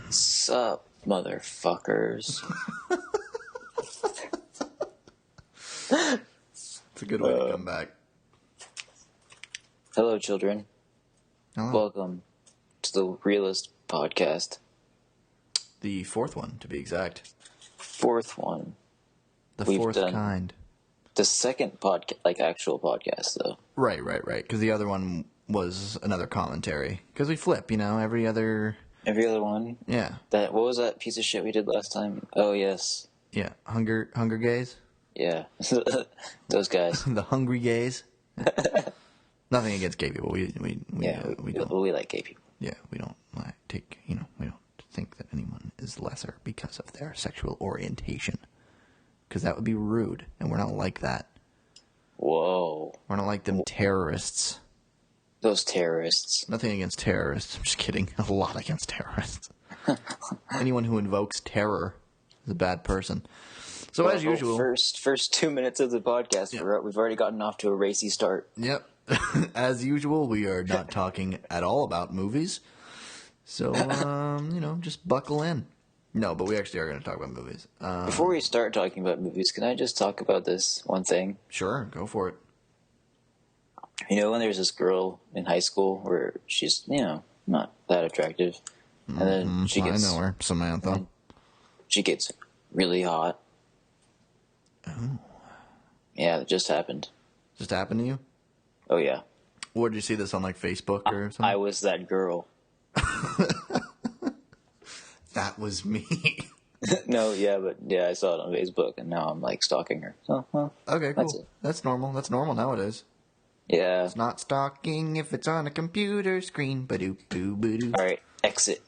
Sup, motherfuckers. It's a good way to come back. Hello, children. Hello. Welcome to the Realist podcast. The fourth one, to be exact. Fourth one. The We've fourth done kind. The second podcast, like actual podcast, though. Right. Because the other one was another commentary. Because we flip, every other one. Yeah. What was that piece of shit we did last time? Oh yes. Yeah. Hunger Gays. Yeah. Those guys. The hungry gays. Nothing against gay people. We don't. We like gay people. Yeah, we don't we don't think that anyone is lesser because of their sexual orientation. Because that would be rude, and we're not like that. Whoa. We're not like them terrorists. Those terrorists. Nothing against terrorists. I'm just kidding. A lot against terrorists. Anyone who invokes terror is a bad person. So as usual, first 2 minutes of the podcast, yeah. We've already gotten off to a racy start. Yep. As usual, we are not talking at all about movies. So, just buckle in. No, but we actually are going to talk about movies. Before we start talking about movies, can I just talk about this one thing? Sure, go for it. When there's this girl in high school where she's, not that attractive, and then she gets... I know her, Samantha. She gets really hot. Oh. Yeah, it just happened. Just happened to you? Oh, yeah. Where did you see this, on, Facebook or something? I was that girl. That was me. No, I saw it on Facebook, and now I'm, stalking her. So, well, okay, cool. That's it. That's normal. That's normal nowadays. Yeah. It's not stalking if it's on a computer screen. Ba-doo-boo-ba-doo. All right, exit.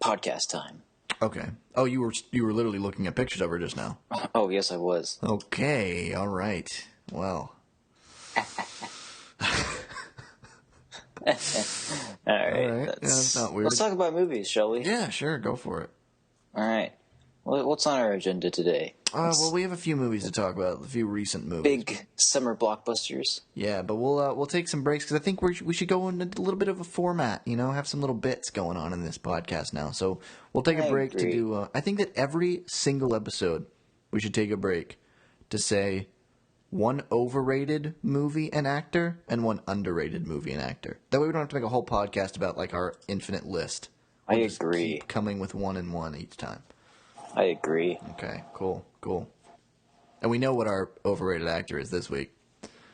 Podcast time. Okay. Oh, you were literally looking at pictures of her just now. Oh, yes, I was. Okay, all right. Well. All right. That's not weird. Let's talk about movies, shall we? Yeah, sure. Go for it. All right. Well, what's on our agenda today? Well, we have a few movies to talk about. A few recent movies. Big summer blockbusters. Yeah, but we'll take some breaks because I think we should go in a little bit of a format. Have some little bits going on in this podcast now. So we'll take a break to do. I think that every single episode we should take a break to say one overrated movie and actor and one underrated movie and actor. That way we don't have to make a whole podcast about our infinite list. I agree. Keep coming with one and one each time. I agree. Okay, cool. And we know what our overrated actor is this week.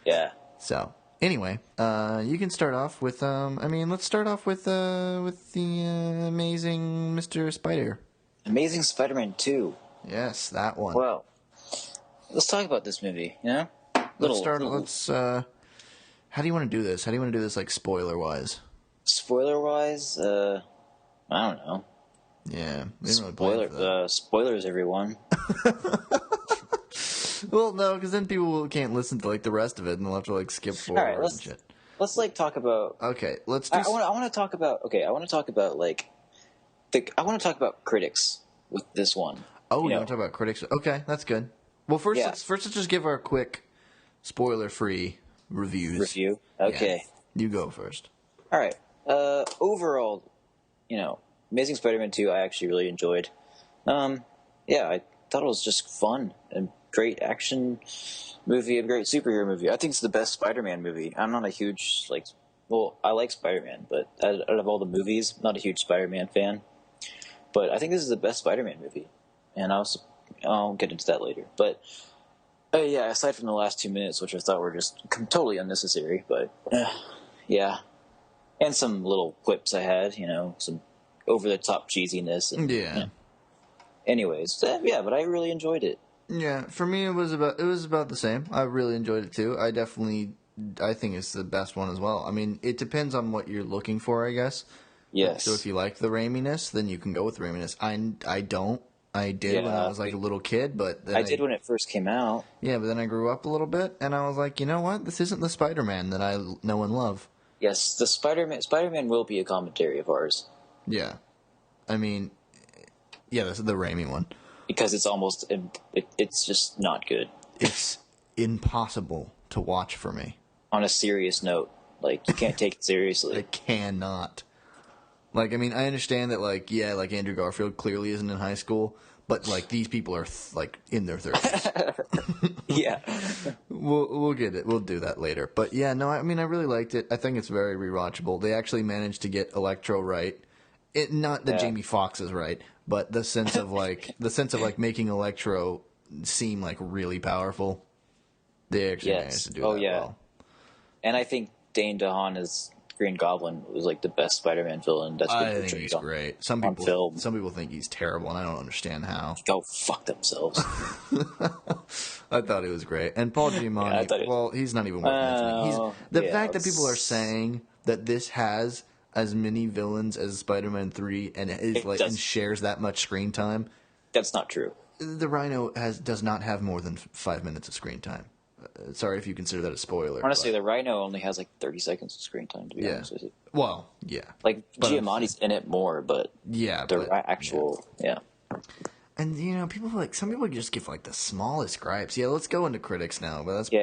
Yeah. So anyway, you can start off with. Let's start off with the Amazing Mr. Spider. Amazing Spider-Man 2. Yes, that one. Well, let's talk about this movie. Let's start. How do you want to do this? How do you want to do this, spoiler wise? Spoiler wise, I don't know. Yeah, we didn't really plan for that. Spoilers, everyone. Well, no, because then people can't listen to the rest of it, and they'll have to skip forward. All right, and shit. Let's talk about. Okay, let's do. I want to talk about. Okay, I want to talk about I want to talk about critics with this one. Oh, you want to talk about critics? Okay, that's good. Well, first let's just give our quick spoiler-free reviews. Review. Okay, yeah. You go first. All right. Overall, Amazing Spider-Man 2, I actually really enjoyed. I thought it was just fun and great action movie, a great superhero movie. I think it's the best Spider-Man movie. I'm not a huge, I like Spider-Man, but out of all the movies, I'm not a huge Spider-Man fan. But I think this is the best Spider-Man movie. And I'll get into that later. But, aside from the last 2 minutes, which I thought were just totally unnecessary, but, yeah. And some little quips I had, some over-the-top cheesiness. And, yeah. Anyways, but I really enjoyed it. Yeah, for me it was about the same. I really enjoyed it too. I think it's the best one as well. I mean, it depends on what you're looking for, I guess. Yes. So if you like the raiminess, then you can go with the raiminess. I don't. I did when I was a little kid, but then I did when it first came out. Yeah, but then I grew up a little bit, and I was like, you know what? This isn't the Spider-Man that I know and love. Yes, the Spider-Man will be a commentary of ours. Yeah. I mean, yeah, this is the Raimi one. Because it's it's just not good. It's impossible to watch for me. on a serious note. Like, you can't take it seriously. I cannot. Like, I mean, I understand that, like, yeah, like Andrew Garfield clearly isn't in high school, but like these people are like in their 30s. Yeah. We'll get it. We'll do that later. But yeah, no, I mean, I really liked it. I think it's very rewatchable. They actually managed to get Electro right. Not that Jamie Foxx is right, but the sense of like making Electro seem like really powerful. They actually managed to do that well. And I think Dane DeHaan as Green Goblin was like the best Spider-Man villain that's been portrayed. I think he's great. Some people think he's terrible, and I don't understand how. Go fuck themselves. I thought he was great, and Paul Giamatti. He's not even worth mentioning. The fact that people are saying that this has as many villains as Spider-Man 3 and and shares that much screen time. That's not true. The Rhino does not have more than 5 minutes of screen time. Sorry if you consider that a spoiler. Honestly, the Rhino only has like 30 seconds of screen time, to be honest with you. Well, yeah. Like, Giamatti's in it more, but actual. And, you know, some people just give like the smallest gripes. Yeah, let's go into critics now. But we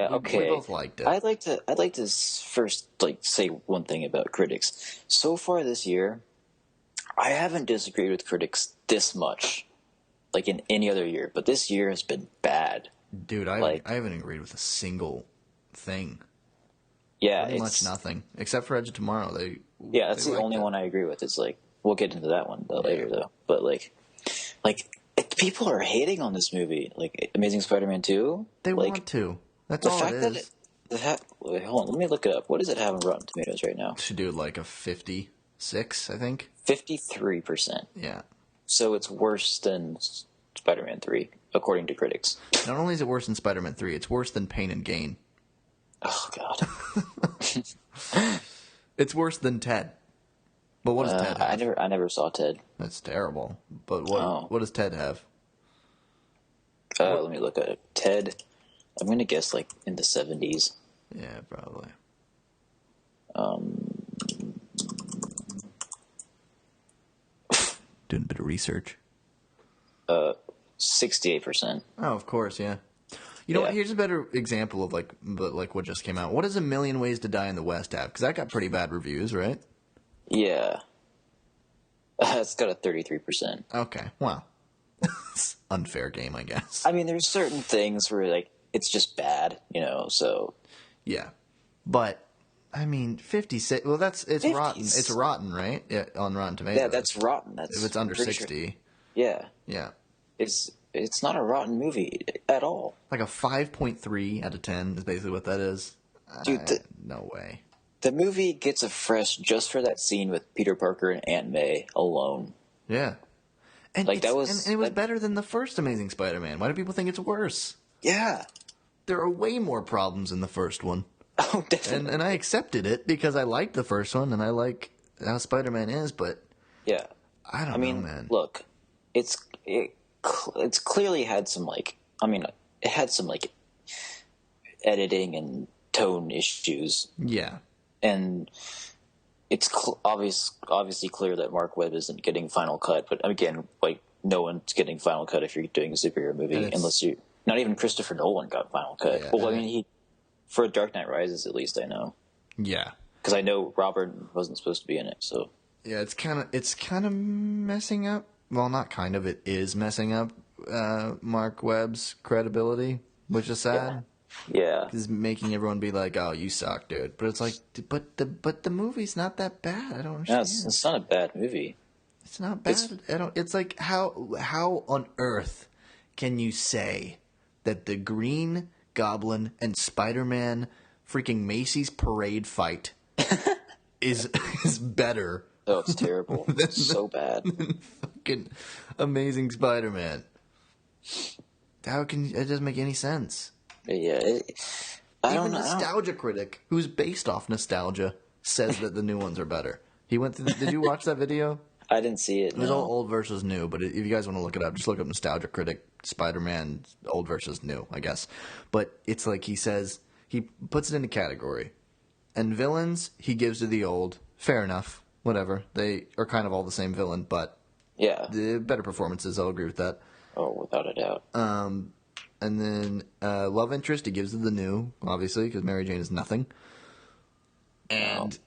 both liked it. I'd like to first say one thing about critics. So far this year, I haven't disagreed with critics this much, like in any other year. But this year has been bad. Dude, I haven't agreed with a single thing. Yeah, pretty much nothing except for Edge of Tomorrow. That's the only one I agree with. It's like, we'll get into that one later though. But like people are hating on this movie, like Amazing Spider-Man 2. They want to. That's all it is. Wait, hold on, let me look it up. What does it have on Rotten Tomatoes right now? Should do it like a 56, I think. 53%. Yeah. So it's worse than Spider-Man 3, according to critics. Not only is it worse than Spider-Man 3, it's worse than Pain and Gain. Oh, God. It's worse than Ted. But what does Ted have? I never saw Ted. That's terrible. But what does Ted have? Let me look at it. Ted, I'm going to guess like in the 70s. Yeah, probably. Doing a bit of research. 68%. Oh, of course, yeah. You know what? Here's a better example of like what just came out. What does A Million Ways to Die in the West have? Because that got pretty bad reviews, right? Yeah. It's got a 33%. Okay, well. It's unfair game, I guess. I mean, there's certain things where like it's just bad, you know, so. Yeah. But I mean, 56. Well, it's 50s. Rotten. It's rotten, right? Yeah, on Rotten Tomatoes. Yeah, that's rotten. That's if it's under 60. Sure. Yeah. Yeah. It's not a rotten movie at all. Like a 5.3 out of 10 is basically what that is. Dude, no way. The movie gets a fresh just for that scene with Peter Parker and Aunt May alone. Yeah. And like it was better than the first Amazing Spider-Man. Why do people think it's worse? Yeah. There are way more problems in the first one. Oh, definitely. And I accepted it because I liked the first one and I like how Spider-Man is, but yeah. I don't know, man. Look, it's clearly had some like, I mean, it had some like editing and tone issues. Yeah. And it's obviously clear that Mark Webb isn't getting Final Cut, but again, like, no one's getting Final Cut if you're doing a superhero movie, unless you, not even Christopher Nolan got Final Cut. Yeah, well, I mean, for Dark Knight Rises, at least I know. Yeah. Because I know Robert wasn't supposed to be in it, so. Yeah, it's kind of messing up. Well, not kind of. It is messing up Mark Webb's credibility, which is sad. Yeah. It's making everyone be like, "Oh, you suck, dude." But it's like, but the movie's not that bad. I don't understand. No, it's not a bad movie. It's not bad. It's like how on earth can you say that the Green Goblin and Spider-Man freaking Macy's parade fight is better? Oh, it's terrible. It's so bad. Fucking Amazing Spider-Man. It doesn't make any sense. Yeah, even Nostalgia Critic, who's based off nostalgia, says that the new ones are better. He went through. Did you watch that video? I didn't see it. It was all old versus new, but if you guys want to look it up, just look up Nostalgia Critic, Spider-Man, old versus new, I guess. But it's like he says, he puts it in a category. And villains, he gives to the old. Fair enough. Whatever. They are kind of all the same villain, but yeah, the better performances, I'll agree with that. Oh, without a doubt. And then love interest, he gives to the new, obviously, because Mary Jane is nothing. And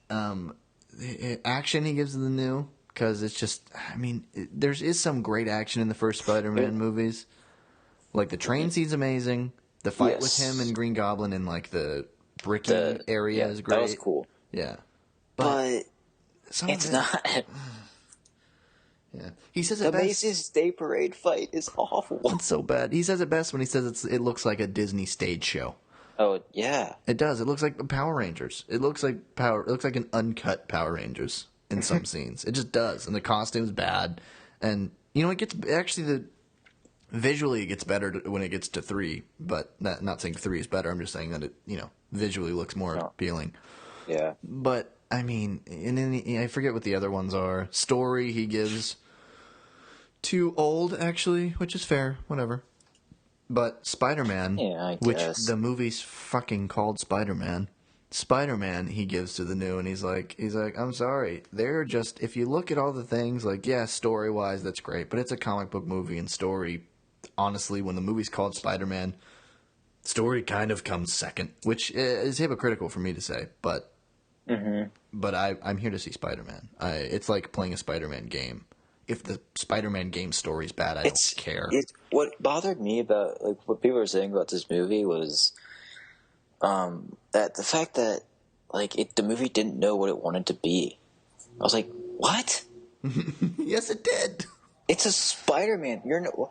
action he gives to the new, because it's just, I mean, there is some great action in the first Spider-Man movies. Like, the train scene's amazing. The fight with him and Green Goblin in, like, the bricky area is great. That was cool. Yeah. But it's not. Yeah. He says the Macy's Day Parade fight is awful. It's so bad. He says it best when he says it looks like a Disney stage show. Oh, yeah. It does. It looks like Power Rangers. It looks like an uncut Power Rangers in some scenes. It just does. And the costume's bad. And, you know, visually it gets better when it gets to 3, but not saying 3 is better. I'm just saying that it, you know, visually looks more appealing. Yeah. But, I mean, I forget what the other ones are. Story he gives too old, actually, which is fair. Whatever. But Spider-Man, which the movie's fucking called Spider-Man. Spider-Man, he gives to the new, and he's like, I'm sorry. They're just, if you look at all the things, like, yeah, story-wise, that's great, but it's a comic book movie, and story, honestly, when the movie's called Spider-Man, story kind of comes second, which is hypocritical for me to say, but I'm here to see Spider-Man. It's like playing a Spider-Man game. If the Spider-Man game story's bad, I don't care. What bothered me about, like, what people were saying about this movie was that the fact that, like, the movie didn't know what it wanted to be. I was like, what? Yes, it did. It's a Spider-Man. What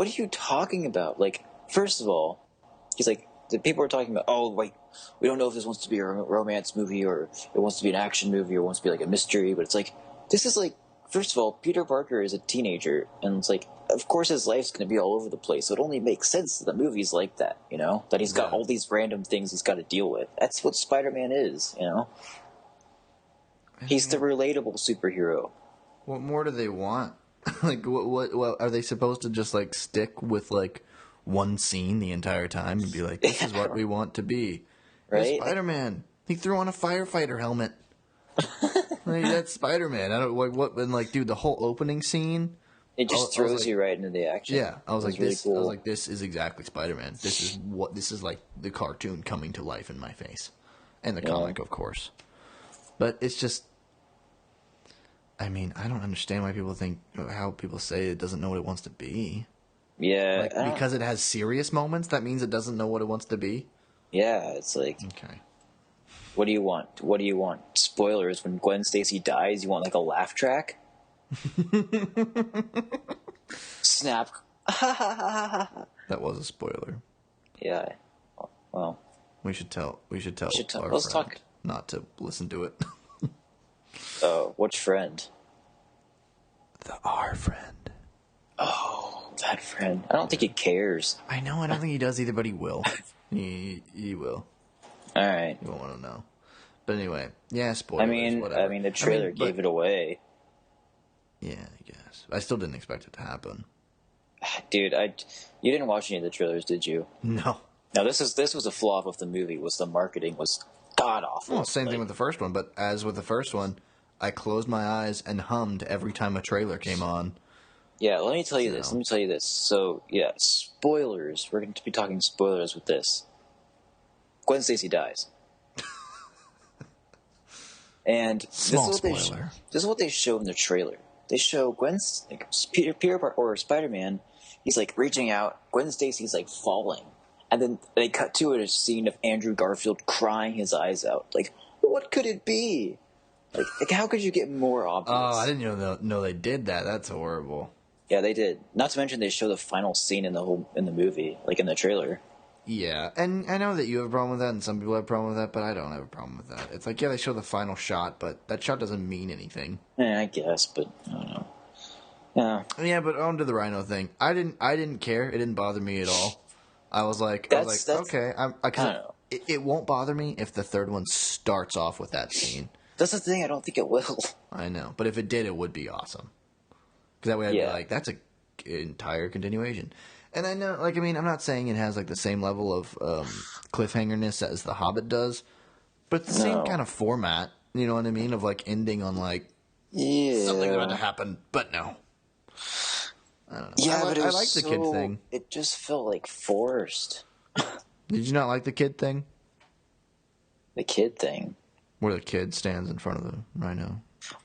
are you talking about? Like, first of all, he's like, the people are talking about, oh, like, we don't know if this wants to be a romance movie or it wants to be an action movie or wants to be, like, a mystery, but it's like, this is, like, first of all, Peter Parker is a teenager, and it's like, of course his life's going to be all over the place, so it only makes sense that the movie's like that, you know? That he's got all these random things he's got to deal with. That's what Spider-Man is, you know? He's the relatable superhero. What more do they want? Like, what are they supposed to just, like, stick with, like, one scene the entire time and be like, this is what we want to be? Right? Here's Spider-Man. He threw on a firefighter helmet. Like, that's Spider-Man. I don't what and like, dude, the whole opening scene. It just throws you right into the action. Yeah, I was like, really this. cool. I was like, this is exactly Spider-Man. This is like the cartoon coming to life in my face, and the comic, of course. But it's just, I mean, I don't understand how people say it doesn't know what it wants to be. Yeah, like, because it has serious moments, that means it doesn't know what it wants to be. Yeah, it's like, okay. What do you want? What do you want? Spoilers, when Gwen Stacy dies, you want, like, a laugh track? Snap. That was a spoiler. Yeah. Well. We should tell our let's friend talk. Not to listen to it. Which friend? Our friend. Oh, that friend. I don't think he cares. I know, I don't think he does either, but he will. He will. All right. You won't want to know. But anyway, yeah, spoilers. I mean, the trailer gave it away. Yeah, I guess. I still didn't expect it to happen. Dude, you didn't watch any of the trailers, did you? No. Now, this was a flaw of the movie. Was the marketing was god awful. Well, same thing with the first one, but as with the first one, I closed my eyes and hummed every time a trailer came on. Yeah, let me tell you this. So, yeah, spoilers. We're going to be talking spoilers with this. Gwen Stacy dies. And this is what they show in the trailer. They show Peter Parker or Spider-Man. He's, like, reaching out. Gwen Stacy's, like, falling. And then they cut to a scene of Andrew Garfield crying his eyes out. Like, what could it be? Like how could you get more obvious? Oh, I didn't know they did that. That's horrible. Yeah, they did. Not to mention they show the final scene in the movie, like in the trailer. Yeah, and I know that you have a problem with that, and some people have a problem with that, but I don't have a problem with that. It's like, yeah, they show the final shot, but that shot doesn't mean anything. I guess, but I don't know. Yeah. Yeah, but on to the Rhino thing. I didn't care. It didn't bother me at all. I was like, okay. It won't bother me if the third one starts off with that scene. That's the thing. I don't think it will. I know, but if it did, it would be awesome. Because that way I'd be like, that's an entire continuation. And I know, like, I mean, I'm not saying it has, like, the same level of cliffhangerness as The Hobbit does, but it's the same kind of format, you know what I mean? Of, like, ending on, like, something's about to happen, but no. I don't know. Yeah, but I like the kid thing. It just felt, like, forced. Did you not like the kid thing? The kid thing. Where the kid stands in front of the rhino.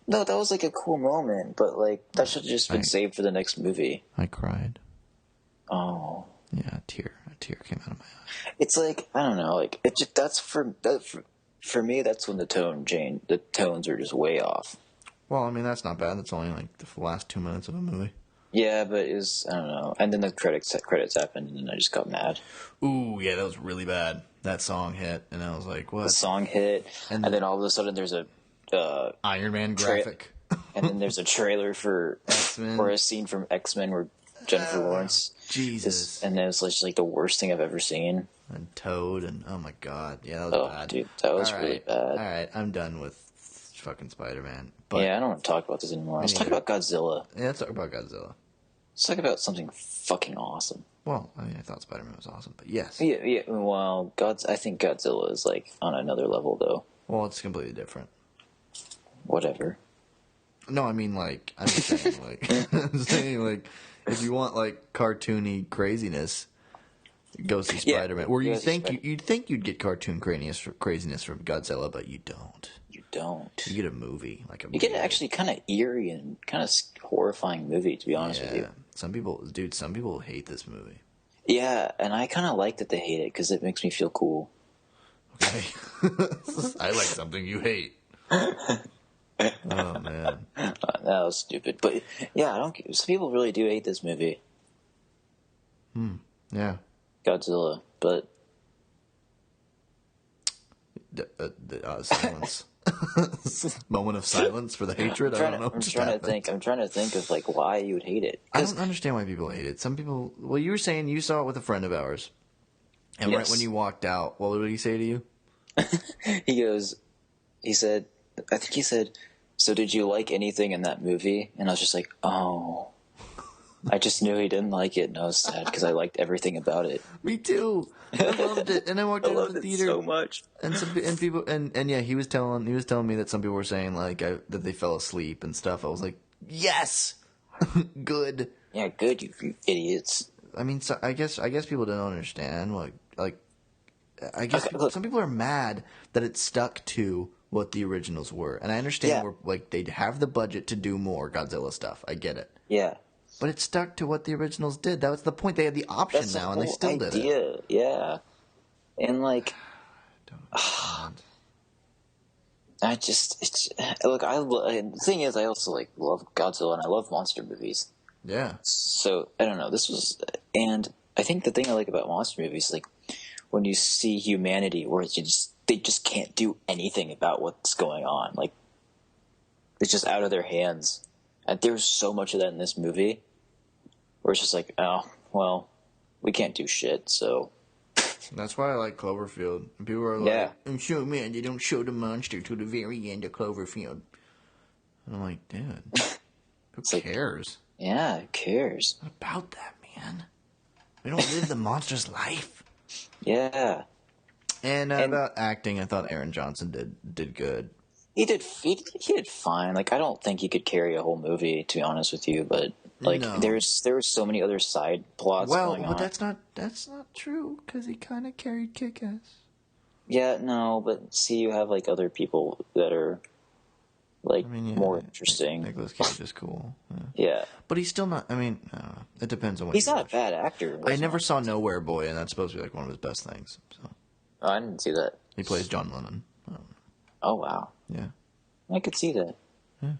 No, that was like a cool moment, but like that should have just been saved for the next movie. I cried. Oh. Yeah, a tear came out of my eye. It's like, I don't know, like it just for me that's when the tones are just way off. Well, I mean that's not bad. That's only like the last 2 minutes of a movie. Yeah, but it was, I don't know. And then the credits happened, and then I just got mad. Ooh, yeah, that was really bad. That song hit, and I was like, what? The song hit, and then all of a sudden there's a Iron Man graphic. And then there's a trailer for X-Men. or a scene from X-Men where Jennifer Lawrence. Jesus. And then it's just like the worst thing I've ever seen. And Toad, and oh my god. Yeah, that was bad. Dude, that was really bad. Alright, I'm done with fucking Spider-Man. Yeah, I don't want to talk about this anymore. Let's talk about Godzilla. Yeah, let's talk about Godzilla. Let's talk about something fucking awesome. Well, I mean, I thought Spider-Man was awesome, but yes. Yeah. Well, I think Godzilla is like on another level, though. Well, it's completely different. Whatever. No, I mean, like, I'm just saying, like, if you want like cartoony craziness, go see Spider-Man. Where you'd think you'd get cartoon craziness from Godzilla, but you don't. You don't. You get a movie You get an actually kind of eerie and kind of horrifying movie, to be honest with you. Some people hate this movie. Yeah, and I kind of like that they hate it because it makes me feel cool. Okay. I like something you hate. Oh man, that was stupid. But yeah, some people really do hate this movie. Yeah. Godzilla, but silence. Moment of silence for the hatred. I don't know. I'm trying to think of like why you would hate it. I don't understand why people hate it. Some people. Well, you were saying you saw it with a friend of ours, and right when you walked out, what did he say to you? He said, so did you like anything in that movie? And I was just like, oh. I just knew he didn't like it, and I was sad because I liked everything about it. Me too. I loved it, and I walked out of the theater so much. And people, yeah, he was telling me that some people were saying like that they fell asleep and stuff. I was like, yes, good. Yeah, good, you idiots. I mean, so I guess people don't understand. I guess some people are mad that it stuck to what the originals were, and I understand they'd have the budget to do more Godzilla stuff. I get it. Yeah. But it stuck to what the originals did. That was the point. They had the option now, and they still did it. Yeah. And like, the thing is, I also like love Godzilla and I love monster movies. Yeah. So I don't know. And I think the thing I like about monster movies is like when you see humanity where they just can't do anything about what's going on. Like it's just out of their hands. And there's so much of that in this movie. Where it's just like, oh, well, we can't do shit, so. That's why I like Cloverfield. People are like, I'm so mad they don't show the monster to the very end of Cloverfield. And I'm like, dude, who cares? Yeah, who cares? What about that, man? We don't live the monster's life. Yeah. And about acting, I thought Aaron Johnson did good. He did fine. Like, I don't think he could carry a whole movie, to be honest with you, but... Like there were so many other side plots going on. Well, that's not true because he kind of carried Kick-Ass. Yeah, no, but see, you have like other people that are like more interesting. Nicolas Cage is cool. Yeah, but he's still not. I mean, I don't know. It depends on what. He's not a bad actor. I never saw Nowhere Boy, and that's supposed to be like one of his best things. So. Oh, I didn't see that. He plays John Lennon. Oh wow. Yeah, I could see that. Yeah.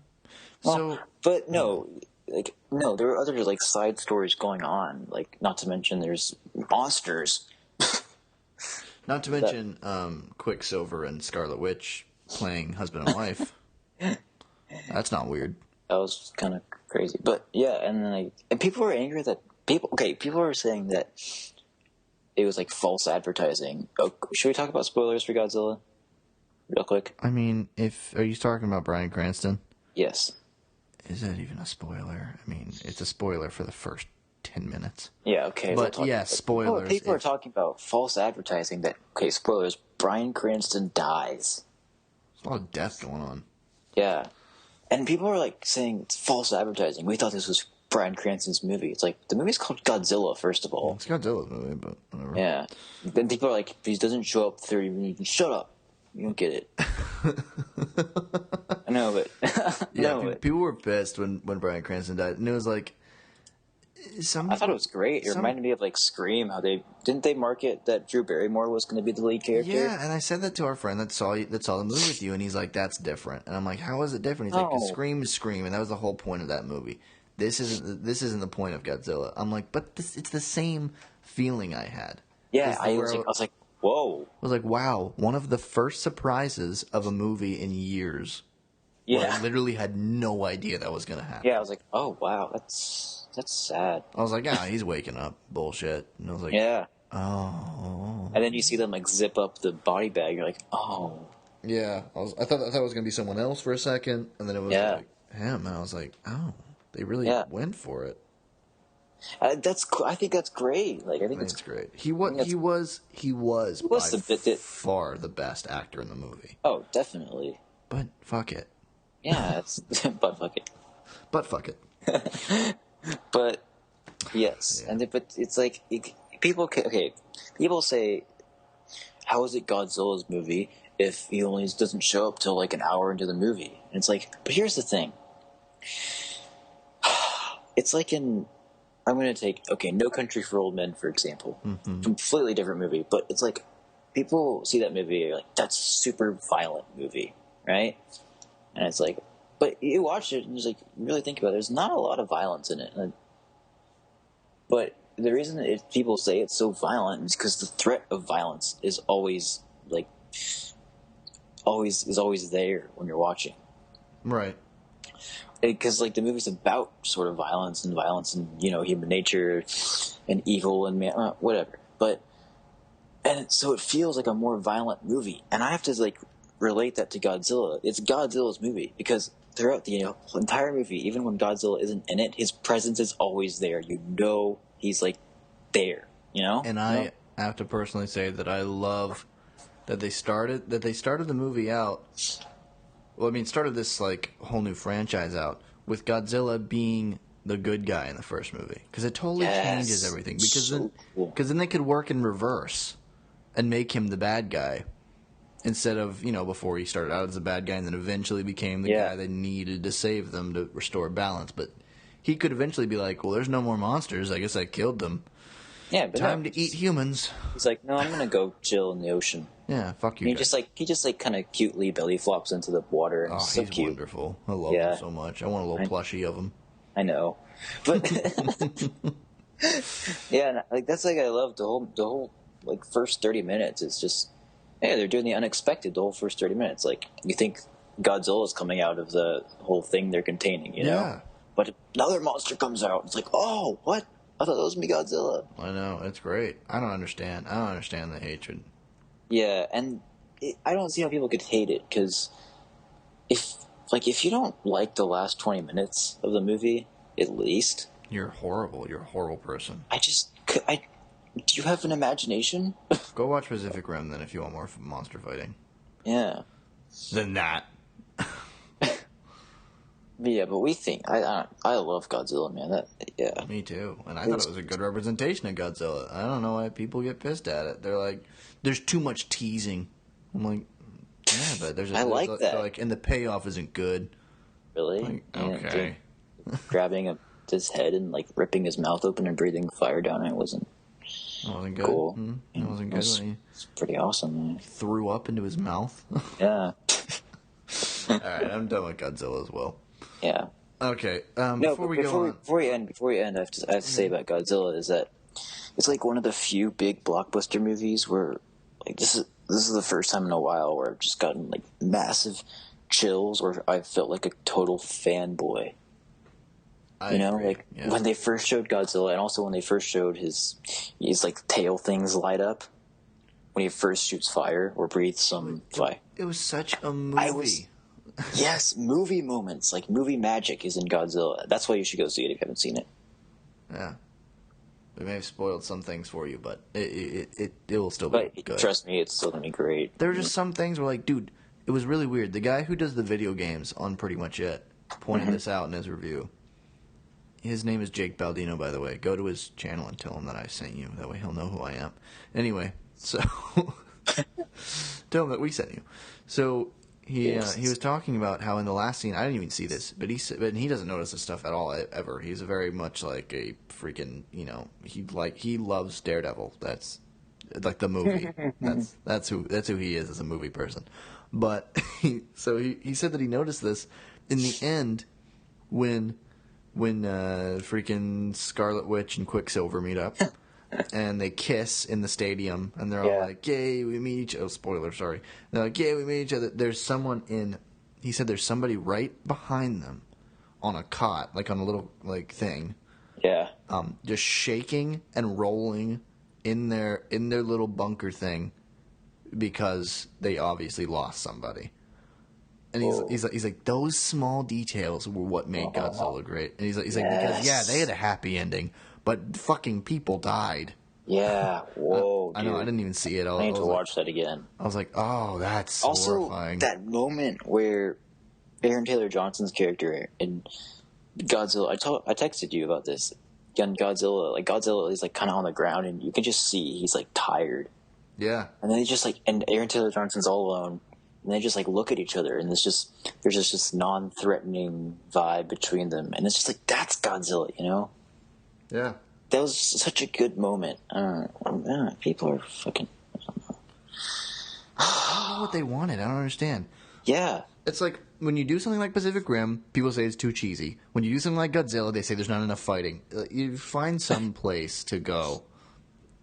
Well, but no. Like, no, there are other, like, side stories going on. Like, not to mention there's monsters. Not to mention Quicksilver and Scarlet Witch playing husband and wife. That's not weird. That was kind of crazy. But, yeah, and then, and people were angry that... People were saying that it was, like, false advertising. Oh, should we talk about spoilers for Godzilla? Real quick. I mean, are you talking about Bryan Cranston? Yes. Is that even a spoiler? I mean, it's a spoiler for the first 10 minutes. Yeah, okay. But, spoilers. People are talking about false advertising that, spoilers, Bryan Cranston dies. There's a lot of death going on. Yeah. And people are, like, saying it's false advertising. We thought this was Bryan Cranston's movie. It's like, the movie's called Godzilla, first of all. It's Godzilla's movie, but whatever. Yeah. Then people are like, if he doesn't show up 30 minutes, shut up. You don't get it. I know, but yeah, people were pissed when Bryan Cranston died, and it was like I thought it was great. It reminded me of like Scream. How they market that Drew Barrymore was going to be the lead character? Yeah, and I said that to our friend that saw the movie with you, and he's like, "That's different." And I'm like, "How is it different?" He's like, "Because Scream is Scream, and that was the whole point of that movie. This isn't the point of Godzilla." I'm like, "But it's the same feeling I had." Yeah, I was like, "Whoa!" I was like, "Wow!" One of the first surprises of a movie in years. Yeah, where I literally had no idea that was going to happen. Yeah, I was like, "Oh wow, that's sad." I was like, "Ah, he's waking up, bullshit." And I was like, "Yeah." Oh. And then you see them like zip up the body bag. You're like, "Oh." Yeah, I thought it was going to be someone else for a second, and then it was like him, and I was like, "Oh, they really went for it." I think that's great. Like I think it's great. He was by far the best actor in the movie. Oh, definitely. But fuck it. Yeah, it's but fuck it. But fuck it. But yes, but it's like people say, how is it Godzilla's movie if he only doesn't show up till like an hour into the movie? And it's like, but here's the thing. It's like I'm going to take No Country for Old Men, for example. Mm-hmm. Completely different movie, but it's like people see that movie, you're like, that's a super violent movie, right? And it's like, but you watch it and you really think about it. There's not a lot of violence in it. But the reason people say it's so violent is because the threat of violence is always always there when you're watching. Right. Because the movie's about sort of violence and human nature and evil and whatever. So it feels like a more violent movie, and I have to relate that to Godzilla. It's Godzilla's movie because throughout the entire movie, even when Godzilla isn't in it, his presence is always there. He's there. And I have to personally say that I love that they started the movie out. Well, I mean, started this whole new franchise out with Godzilla being the good guy in the first movie because it totally changes everything. Because then they could work in reverse and make him the bad guy. Instead of, before he started out as a bad guy and then eventually became the guy they needed to save them to restore balance. But he could eventually be like, well, there's no more monsters. I guess I killed them. Yeah, but Time to eat humans. He's like, no, I'm going to go chill in the ocean. Yeah, fuck you. And he just kind of cutely belly flops into the water. And he's cute. Wonderful. I love him so much. I want a little plushie of him. I know. But yeah, that's I love the whole first 30 minutes. It's just, they're doing the unexpected the whole first 30 minutes. You think Godzilla's coming out of the whole thing they're containing, know? But another monster comes out. It's like, oh, what? I thought that was me Godzilla. I know. It's great. I don't understand the hatred. Yeah, and I don't see how people could hate it, because if you don't like the last 20 minutes of the movie, at least... You're horrible. You're a horrible person. Do you have an imagination? Go watch Pacific Rim, then, if you want more monster fighting. Yeah. Than that. Yeah, but I love Godzilla, man. Me too. And I thought it was a good representation of Godzilla. I don't know why people get pissed at it. They're like, there's too much teasing. I'm like, yeah, but I like that. And the payoff isn't good. Really? Okay. Grabbing his head and ripping his mouth open and breathing fire down it wasn't good. Cool. It wasn't good. It's pretty awesome, man. He threw up into his mouth. Yeah. All right, I'm done with Godzilla as well. Yeah. Okay. Before you end, I have to say about Godzilla is that it's one of the few big blockbuster movies where this is the first time in a while where I've just gotten massive chills, or I felt like a total fanboy. When they first showed Godzilla, and also when they first showed his tail things light up when he first shoots fire or breathes some fire. It was such a movie. Yes, movie moments, movie magic is in Godzilla. That's why you should go see it if you haven't seen it. Yeah. We may have spoiled some things for you, but it will still be good. Trust me, it's still going to be great. There are just some things where, dude, it was really weird. The guy who does the video games on Pretty Much It pointed this out in his review. His name is Jake Baldino, by the way. Go to his channel and tell him that I sent you. That way he'll know who I am. Anyway, so... Tell him that we sent you. So he was talking about how in the last scene, I didn't even see this, but he doesn't notice this stuff at all ever. He's very much like a freaking, he loves Daredevil. That's like the movie. that's who he is as a movie person. But he said that he noticed this in the end when freaking Scarlet Witch and Quicksilver meet up. And they kiss in the stadium, and they're all like, "Yay, we meet each other." Oh, spoiler, sorry. They're like, "Yay, we meet each other." There's someone he said there's somebody right behind them on a cot, like on a little, like, thing. Yeah. Just shaking and rolling in their little bunker thing because they obviously lost somebody. And he's like, those small details were what made Godzilla great. And he's like, because, they had a happy ending. But fucking people died. Yeah. Whoa. I know. I didn't even see it. I need to watch that again. I was like, oh, that's also horrifying. That moment where Aaron Taylor Johnson's character in Godzilla. I texted you about this. Young Godzilla. Like, Godzilla is like kind of on the ground, and you can just see he's like tired. Yeah. And then he just and Aaron Taylor Johnson's all alone. And they just like look at each other, and there's just this non-threatening vibe between them, and it's just like, that's Godzilla, Yeah. That was such a good moment. People are fucking... I don't know what they wanted. I don't understand. Yeah. It's like, when you do something like Pacific Rim, people say it's too cheesy. When you do something like Godzilla, they say there's not enough fighting. You find some place to go.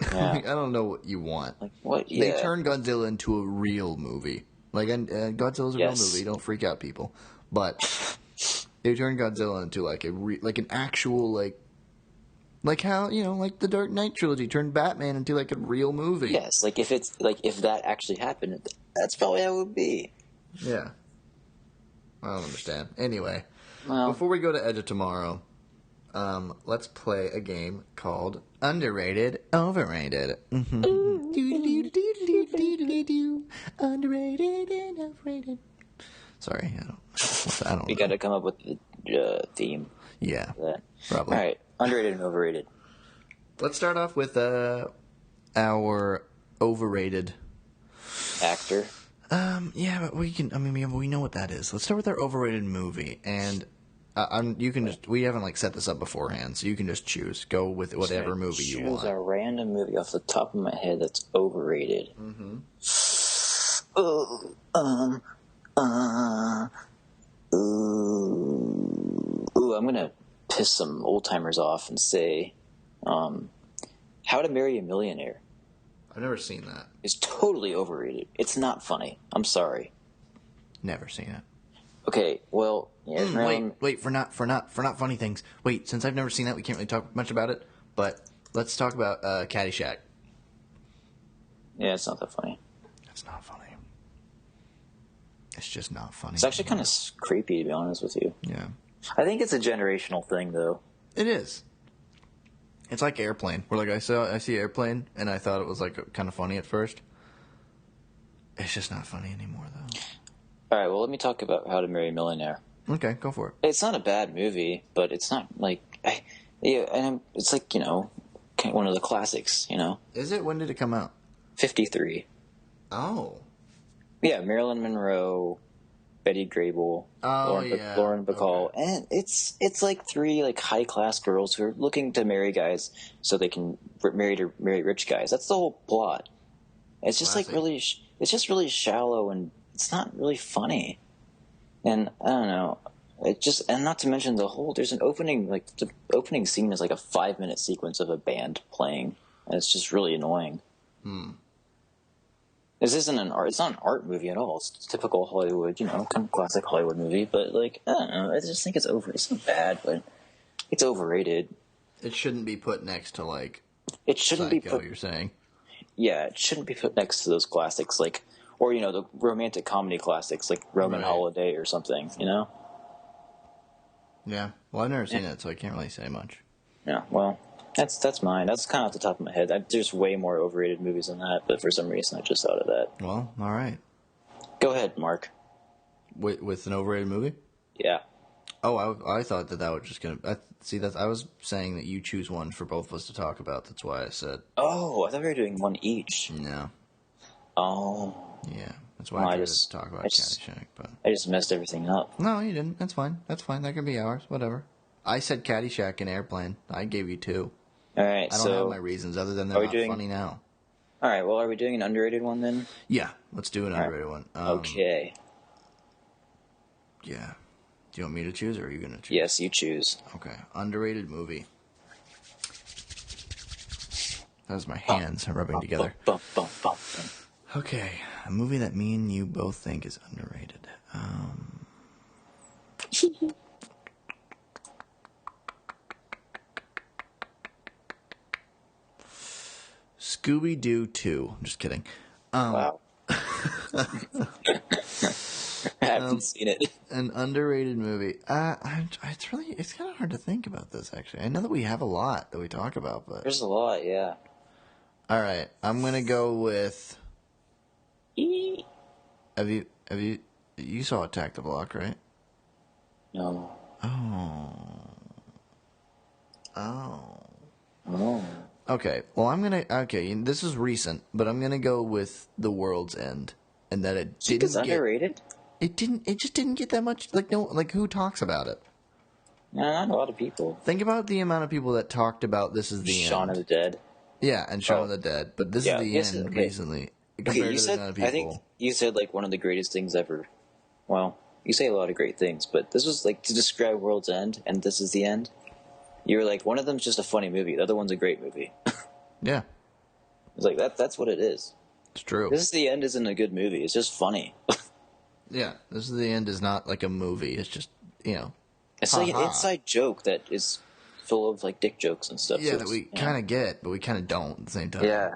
Yeah. I don't know what you want. Like, what? Yeah. They turned Godzilla into a real movie. Like, Godzilla's a real movie. Don't freak out, people. But they turned Godzilla into like an actual like how like the Dark Knight trilogy turned Batman into like a real movie. Yes, like if that actually happened, that's probably how it would be. Yeah. I don't understand. Anyway, well, before we go to Edge of Tomorrow, let's play a game called Underrated, Overrated. Underrated and overrated. Sorry, I don't. We got to come up with the theme. Yeah, probably. All right, underrated and overrated. Let's start off with our overrated actor. Yeah, but we can. I mean, we know what that is. Let's start with our overrated movie, and you can just. We haven't set this up beforehand, so you can just choose. Go with whatever movie you want. Choose a random movie off the top of my head that's overrated. Mm-hmm. I'm gonna piss some old timers off and say, How to Marry a Millionaire. I've never seen that. It's totally overrated. It's not funny. I'm sorry. Never seen it. Okay, well, yeah. Wait, for not funny things. Wait, since I've never seen that, we can't really talk much about it. But let's talk about Caddyshack. Yeah, it's not that funny. It's not funny. It's just not funny. It's actually kind of creepy, to be honest with you. Yeah. I think it's a generational thing, though. It is. It's like Airplane, where I see Airplane, and I thought it was kind of funny at first. It's just not funny anymore, though. All right, well, let me talk about How to Marry a Millionaire. Okay, go for it. It's not a bad movie, but it's not it's one of the classics, Is it? When did it come out? 53. Oh. Yeah, Marilyn Monroe, Betty Grable, Lauren Bacall, okay. And it's like three high class girls who are looking to marry guys so they can marry rich guys. That's the whole plot. It's just it's just really shallow, and it's not really funny. And I don't know. And not to mention there's an opening, the opening scene is like a 5-minute sequence of a band playing, and it's just really annoying. This isn't it's not an art movie at all. It's typical Hollywood, kind of classic Hollywood movie, but I don't know. I just think it's it's not bad, but it's overrated. It shouldn't be put next to it shouldn't Psycho, be put, you're saying. Yeah, it shouldn't be put next to those classics, or the romantic comedy classics like Roman Holiday or something, Yeah. Well, I've never seen it, so I can't really say much. Yeah, well, that's mine. That's kind of off the top of my head. There's way more overrated movies than that, but for some reason I just thought of that. Well, all right. Go ahead, Mark. With an overrated movie? Yeah. Oh, I thought that was just going to... See, I was saying that you choose one for both of us to talk about. That's why I said... Oh, I thought we were doing one each. No. Oh. Yeah, that's why I tried to talk about Caddyshack. But I just messed everything up. No, you didn't. That's fine. That can be ours. Whatever. I said Caddyshack and Airplane. I gave you 2. All right, I don't have my reasons other than they're not funny now. All right, well, are we doing an underrated one then? Yeah, let's do an underrated one. Okay. Yeah. Do you want me to choose, or are you going to choose? Yes, you choose. Okay. Underrated movie. That was my hands rubbing together. Okay. A movie that me and you both think is underrated. Scooby-Doo 2. I'm just kidding. Wow. I haven't seen it. An underrated movie. It's kind of hard to think about this, actually. I know that we have a lot that we talk about, but there's a lot, yeah. All right, I'm gonna go with. Have you saw Attack the Block, right? No. Oh. Okay. Well, this is recent, but I'm gonna go with The World's End, and that it didn't get underrated. It just didn't get that much. Who talks about it? No, not a lot of people. Think about the amount of people that talked about This Is the End. Shaun of the Dead. Yeah, and Shaun of the Dead, but This Is the End recently. Okay, you said. I think you said one of the greatest things ever. Well, you say a lot of great things, but this was to describe World's End and This Is the End. You were one of them's just a funny movie. The other one's a great movie. Yeah. It's that's what it is. It's true. This Is the End isn't a good movie. It's just funny. Yeah, This Is the End is not like a movie. It's just, It's like an inside joke that is full of dick jokes and stuff. Yeah, that we kind of get, but we kind of don't at the same time. Yeah.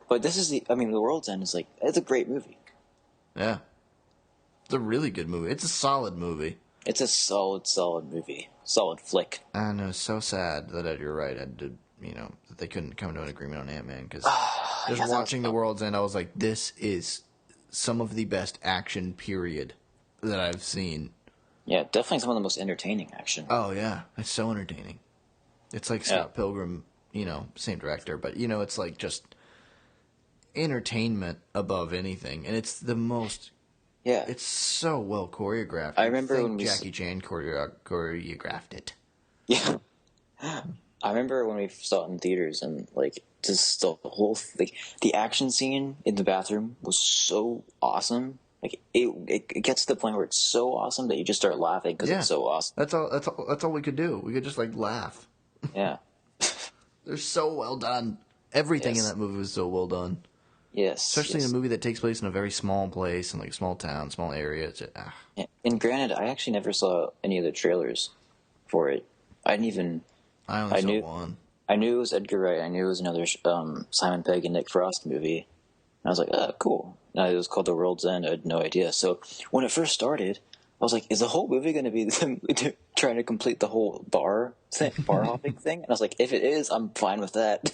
But The World's End is it's a great movie. Yeah. It's a really good movie. It's a solid movie. It's a solid movie. Solid flick. I know, it's so sad that you're right. That they couldn't come to an agreement on Ant-Man, because just watching The World's End, I was like, this is some of the best action, period, that I've seen. Yeah, definitely some of the most entertaining action. Oh, yeah. It's so entertaining. It's like Scott Pilgrim, same director, but, it's just entertainment above anything. And it's the most... Yeah. It's so well choreographed. I remember when Jackie Chan choreographed it. Yeah. I remember when we saw it in theaters, and just the whole the action scene in the bathroom was so awesome. It gets to the point where it's so awesome that you just start laughing because it's so awesome. That's all we could do. We could just laugh. Yeah. They're so well done. Everything in that movie was so well done. Yes. Especially in a movie that takes place in a very small place, in a small town, small area. And granted, I actually never saw any of the trailers for it. I only saw one. I knew it was Edgar Wright. I knew it was another Simon Pegg and Nick Frost movie. And I was like, oh, cool. It was called The World's End. I had no idea. So when it first started, I was like, is the whole movie going to be them trying to complete the whole bar hopping thing? And I was like, if it is, I'm fine with that.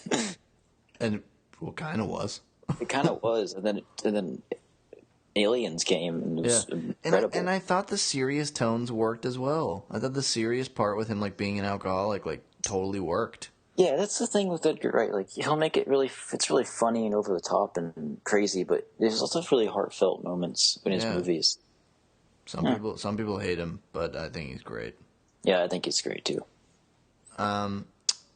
And it kind of was. It kind of was. And then Aliens came, and it was incredible. And I thought the serious tones worked as well. I thought the serious part with him being an alcoholic totally worked. Yeah, that's the thing with Edgar Wright. He'll make it it's really funny and over the top and crazy, but there's also really heartfelt moments in his movies. Some people hate him, but I think he's great. Yeah, I think he's great too. Okay.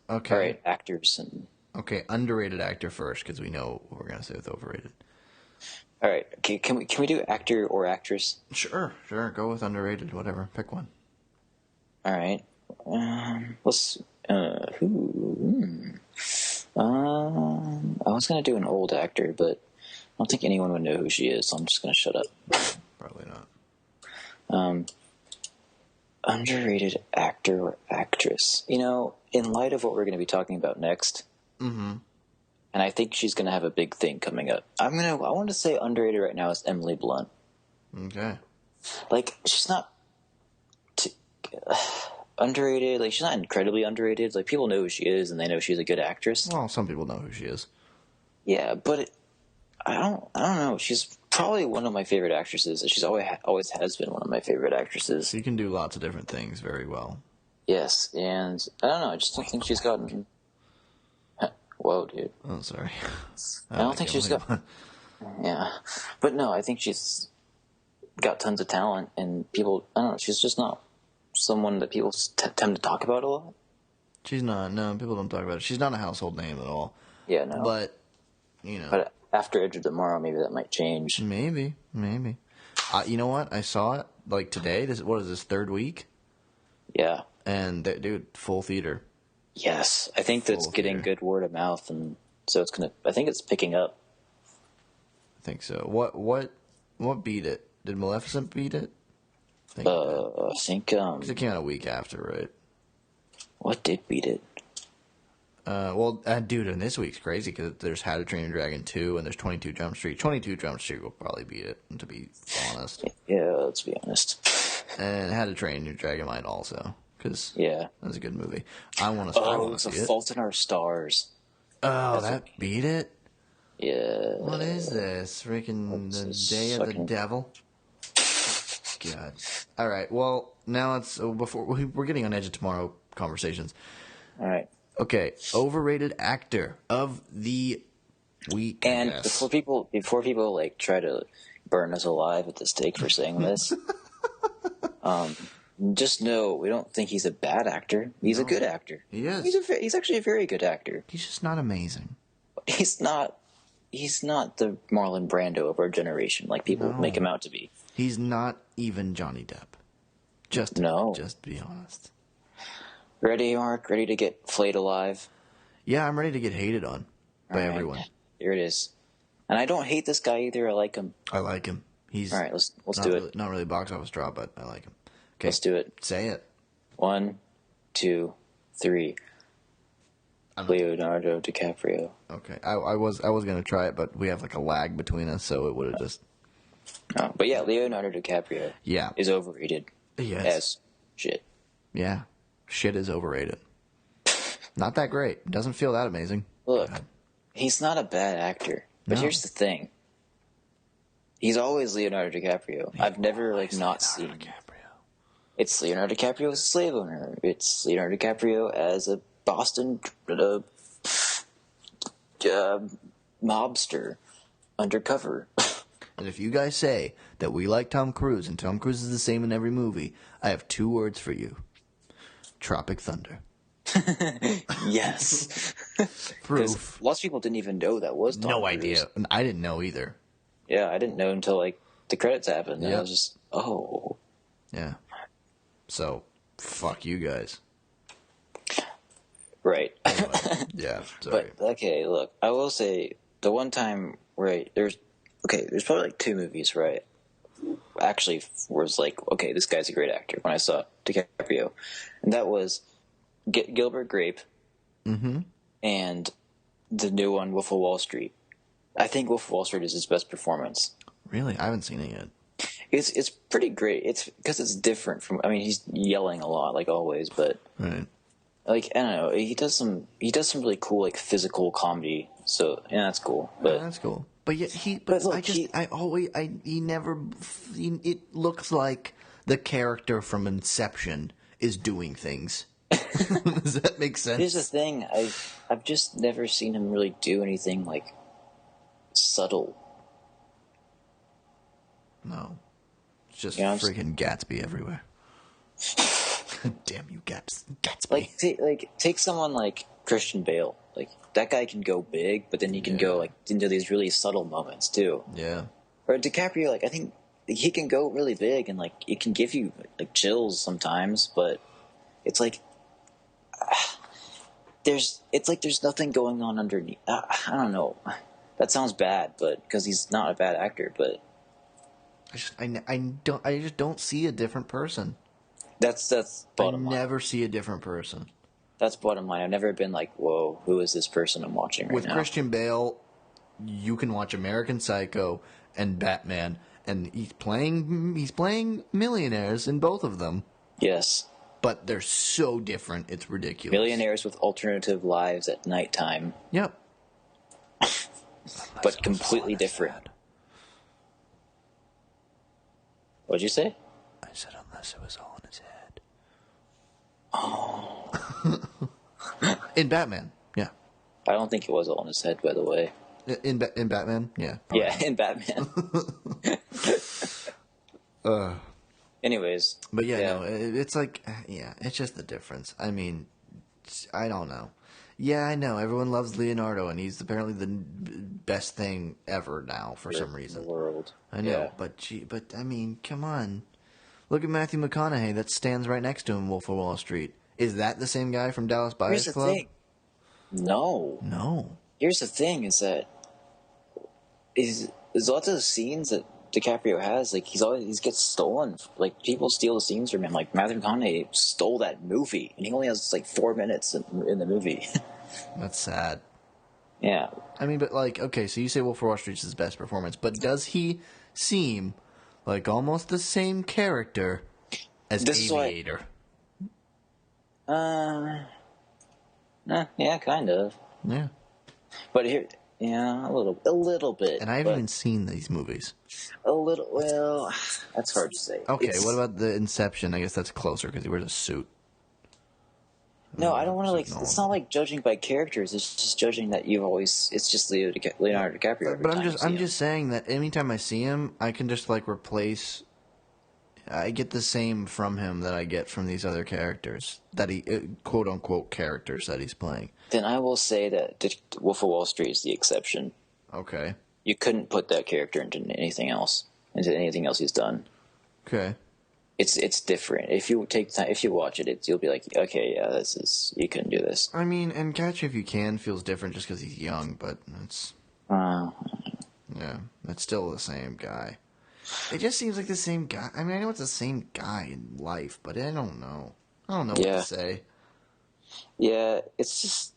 All right, actors and. Okay, underrated actor first, because we know what we're gonna say with overrated. All right. Okay, can we do actor or actress? Sure. Go with underrated. Whatever. Pick one. All right. Let's. Who? I was gonna do an old actor, but I don't think anyone would know who she is, so I'm just gonna shut up. Probably not. Underrated actor or actress. In light of what we're gonna be talking about next. Mm-hmm. And I think she's gonna have a big thing coming up. I want to say underrated right now is Emily Blunt. Okay. She's not underrated. She's not incredibly underrated. People know who she is, and they know she's a good actress. Well, some people know who she is. Yeah, but I don't know. She's probably one of my favorite actresses. She's always has been one of my favorite actresses. She can do lots of different things very well. Yes, and I don't know. I just don't think she's gotten. Whoa, dude. Oh, sorry. I don't think she's got... Yeah. But no, I think she's got tons of talent, and people... I don't know, she's just not someone that people tend to talk about a lot. She's not. No, people don't talk about it. She's not a household name at all. Yeah, no. But, you know... But after Edge of Tomorrow, maybe that might change. Maybe. You know what? I saw it, like, today. What is this, third week? Yeah. And, dude, full theater. Yes. I think that's getting good word of mouth, and so it's going to... I think it's picking up. I think so. What beat it? Did Maleficent beat it? I think... Because it came out a week after, right? What did beat it? Dude, and this week's crazy because there's How to Train Your Dragon 2 and there's 22 Jump Street. 22 Jump Street will probably beat it, to be honest. Yeah, let's be honest. And How to Train Your Dragon might also, because that's a good movie. I want to see it. It's A Fault in Our Stars. Oh, that beat it? Yeah. What is this? Freaking The Day of the Devil? God. All right, well, now before we're getting on Edge of Tomorrow conversations. All right. Okay, overrated actor of the week. And before people like try to burn us alive at the stake for saying this, just know we don't think he's a bad actor. He's a good actor. He is. He's actually a very good actor. He's just not amazing. He's not the Marlon Brando of our generation, like people make him out to be. He's not even Johnny Depp. Just be honest. Ready, Mark? Ready to get flayed alive? Yeah, I'm ready to get hated on by everyone. Here it is. And I don't hate this guy either. I like him. I like him. He's all right. Let's do it. Not really a box office draw, but I like him. Okay, let's do it. Say it. 1, 2, 3. Leonardo DiCaprio. Okay, I was gonna try it, but we have like a lag between us, so it would have just. Oh, but yeah, Leonardo DiCaprio. Yeah. Is overrated. Yes. As shit. Yeah. Shit is overrated. Not that great. Doesn't feel that amazing. Look, he's not a bad actor. But here's the thing. He's always Leonardo DiCaprio. I've never not seen. It's Leonardo DiCaprio as a slave owner. It's Leonardo DiCaprio as a Boston mobster undercover. And if you guys say that we like Tom Cruise and Tom Cruise is the same in every movie, I have 2 words for you. Tropic Thunder. Yes. Proof. Lots of people didn't even know that was Tom Cruise. No idea. I didn't know either. Yeah, I didn't know until like the credits happened. And I was just, Yeah. So, fuck you guys. Right. Anyway, yeah. Sorry. But okay, look, I will say the one time there's probably like 2 movies where I actually was like, okay, this guy's a great actor when I saw DiCaprio, and that was Gilbert Grape, and the new one, Wolf of Wall Street. I think Wolf of Wall Street is his best performance. Really, I haven't seen it yet. It's pretty great. It's because it's different from. I mean, he's yelling a lot like always, but right. Like I don't know, he does some really cool like physical comedy. So yeah, that's cool. But yeah, that's cool. But yeah, it looks like the character from Inception is doing things. Does that make sense? Here's the thing, I've just never seen him really do anything like subtle. No. It's just freaking Gatsby everywhere. Damn you, Gatsby. Take someone like Christian Bale. Like that guy can go big, but then he can go like into these really subtle moments too. Yeah. Or DiCaprio, like I think he can go really big and like it can give you like chills sometimes, but it's like there's nothing going on underneath. I don't know. That sounds bad, but because he's not a bad actor, but I just don't see a different person. That's bottom line. I never see a different person. That's bottom line. I've never been like, whoa, who is this person I'm watching right now? With Christian Bale, you can watch American Psycho and Batman, and he's playing millionaires in both of them. Yes. But they're so different, it's ridiculous. Millionaires with alternative lives at nighttime. Yep. But completely different. What'd you say? I said unless it was all in his head. Oh. In Batman, yeah. I don't think it was all in his head, by the way. In Batman? Yeah. Yeah, in Batman. Anyways. But no, it's like, it's just the difference. I mean, I don't know. Yeah, I know. Everyone loves Leonardo, and he's apparently the best thing ever now for some reason. In the world. I know, but I mean, come on. Look at Matthew McConaughey that stands right next to him in Wolf of Wall Street. Is that the same guy from Dallas Buyers Club? Here's the thing. No. Here's the thing: is that there's lots of scenes that DiCaprio has. Like he gets stolen. Like people steal the scenes from him. Like Matthew McConaughey stole that movie, and he only has like 4 minutes in the movie. That's sad. Yeah. I mean, but like, okay, so you say Wolf of Wall Street's his best performance, but does he seem like almost the same character as Aviator? Yeah, kind of. Yeah. But here, a little bit. And I haven't even seen these movies. A little, well, that's hard to say. Okay, what about the Inception? I guess that's closer because he wears a suit. No, I don't want to, it's not like judging by characters. It's just judging that it's just Leonardo DiCaprio. But I'm just saying that anytime I see him, I can just like replace. I get the same from him that I get from these other characters that he quote unquote characters that he's playing. Then I will say that Wolf of Wall Street is the exception. Okay. You couldn't put that character into anything else he's done. Okay. It's different. If you take time, if you watch it, you'll be like, okay, yeah, you couldn't do this. I mean, and Catch If You Can feels different just because he's young, but it's that's still the same guy. It just seems like the same guy. I mean, I know it's the same guy in life, but I don't know. I don't know what to say. Yeah, it's just.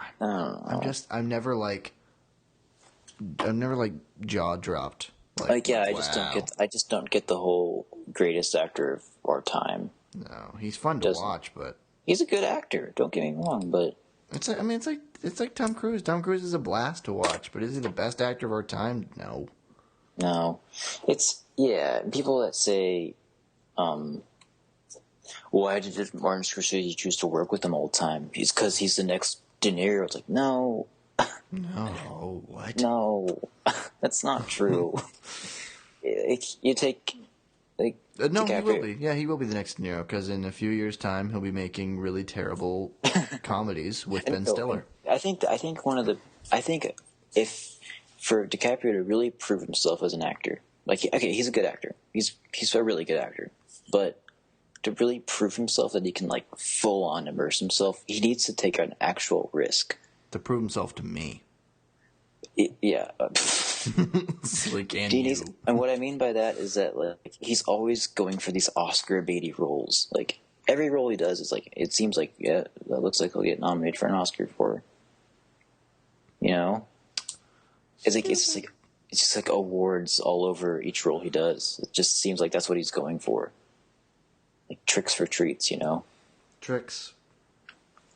I don't know. I'm never like jaw dropped. I just don't get the whole greatest actor of our time. No, he's fun to watch, but he's a good actor. Don't get me wrong, but it's like Tom Cruise. Tom Cruise is a blast to watch, but is he the best actor of our time? No. People that say, why did Martin Scorsese choose to work with him all the time? He's because he's the next De Niro. It's like, no. No, what? No, that's not true. You take, like, no, DiCaprio. He will be. Yeah, he will be the next De Niro, because in a few years' time, he'll be making really terrible comedies with Ben Stiller. I think if for DiCaprio to really prove himself as an actor, like, okay, he's a good actor. He's a really good actor, but to really prove himself that he can, like, full on immerse himself, he needs to take an actual risk. To prove himself to me. Yeah. Like, and what I mean by that is that, like, he's always going for these Oscar baity roles. Like, every role he does is like, it seems like, yeah, that looks like he'll get nominated for an Oscar for. You know? It's just like awards all over each role he does. It just seems like that's what he's going for. Like tricks for treats, you know? Tricks.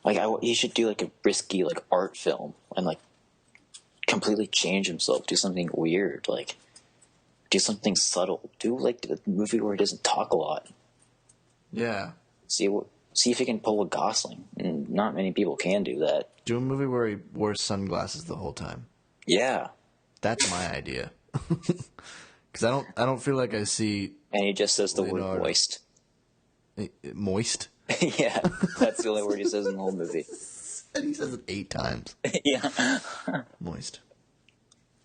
Like, he should do, like, a risky, like, art film and, like, completely change himself, do something weird, like, do something subtle, do, like, a movie where he doesn't talk a lot. Yeah. See if he can pull a Gosling, and not many people can do that. Do a movie where he wears sunglasses the whole time. Yeah. That's my idea. Because I don't feel like I see... And he just says the word moist. Moist? Yeah, that's the only word he says in the whole movie. And he says it 8 times. Yeah. Moist.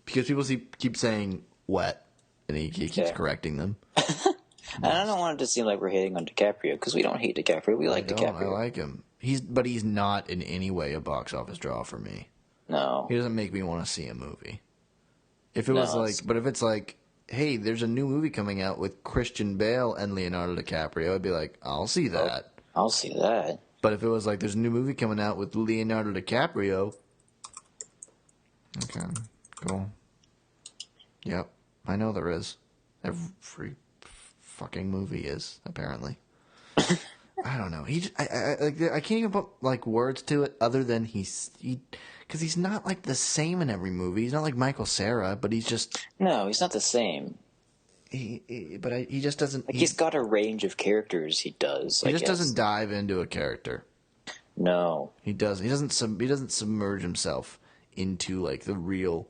Because people keep saying wet, and he keeps correcting them. And I don't want it to seem like we're hating on DiCaprio, because we don't hate DiCaprio. We like DiCaprio. I like him. But he's not in any way a box office draw for me. No. He doesn't make me want to see a movie. If it's like, hey, there's a new movie coming out with Christian Bale and Leonardo DiCaprio, I'd be like, I'll see that. I'll see that. But if it was like, there's a new movie coming out with Leonardo DiCaprio, okay, cool. Yep, I know there is. Every fucking movie is, apparently. I don't know. I can't even put like words to it other than because he's not like the same in every movie. He's not like Michael Cera, but he's just he's not the same. He just doesn't. Like, he's got a range of characters he does. He just doesn't dive into a character. No. He doesn't. He doesn't submerge himself into like the real.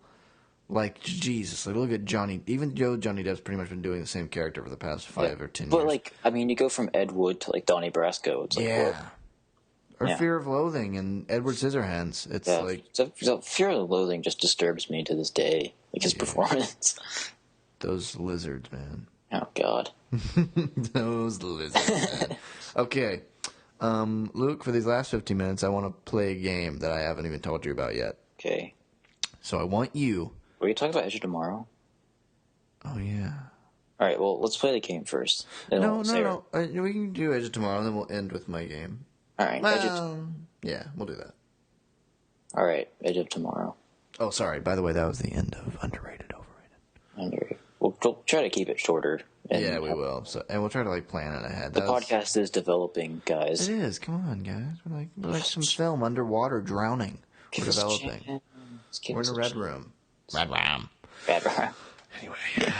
Like Jesus, like look at Johnny. Even Johnny Depp's pretty much been doing the same character for the past 5 or 10 years. But like, I mean, you go from Ed Wood to like Donnie Brasco. It's like, yeah. What? Or Fear of Loathing and Edward Scissorhands. It's like so Fear of Loathing just disturbs me to this day. Like his performance. Those lizards, man. Oh God. Those lizards, man. Okay, Luke. For these last 15 minutes, I want to play a game that I haven't even told you about yet. Okay. So I want you. Were you talking about Edge of Tomorrow? Oh yeah. All right. Well, let's play the game first. No. We can do Edge of Tomorrow, and then we'll end with my game. All right. Yeah, we'll do that. All right. Edge of Tomorrow. Oh, sorry. By the way, that was the end of Underrated, Overrated. We'll try to keep it shorter. Yeah, we will. And we'll try to plan it ahead. The podcast is developing, guys. It is. Come on, guys. We're like some film underwater, drowning. We're developing. We're in a red room. Red room. Anyway.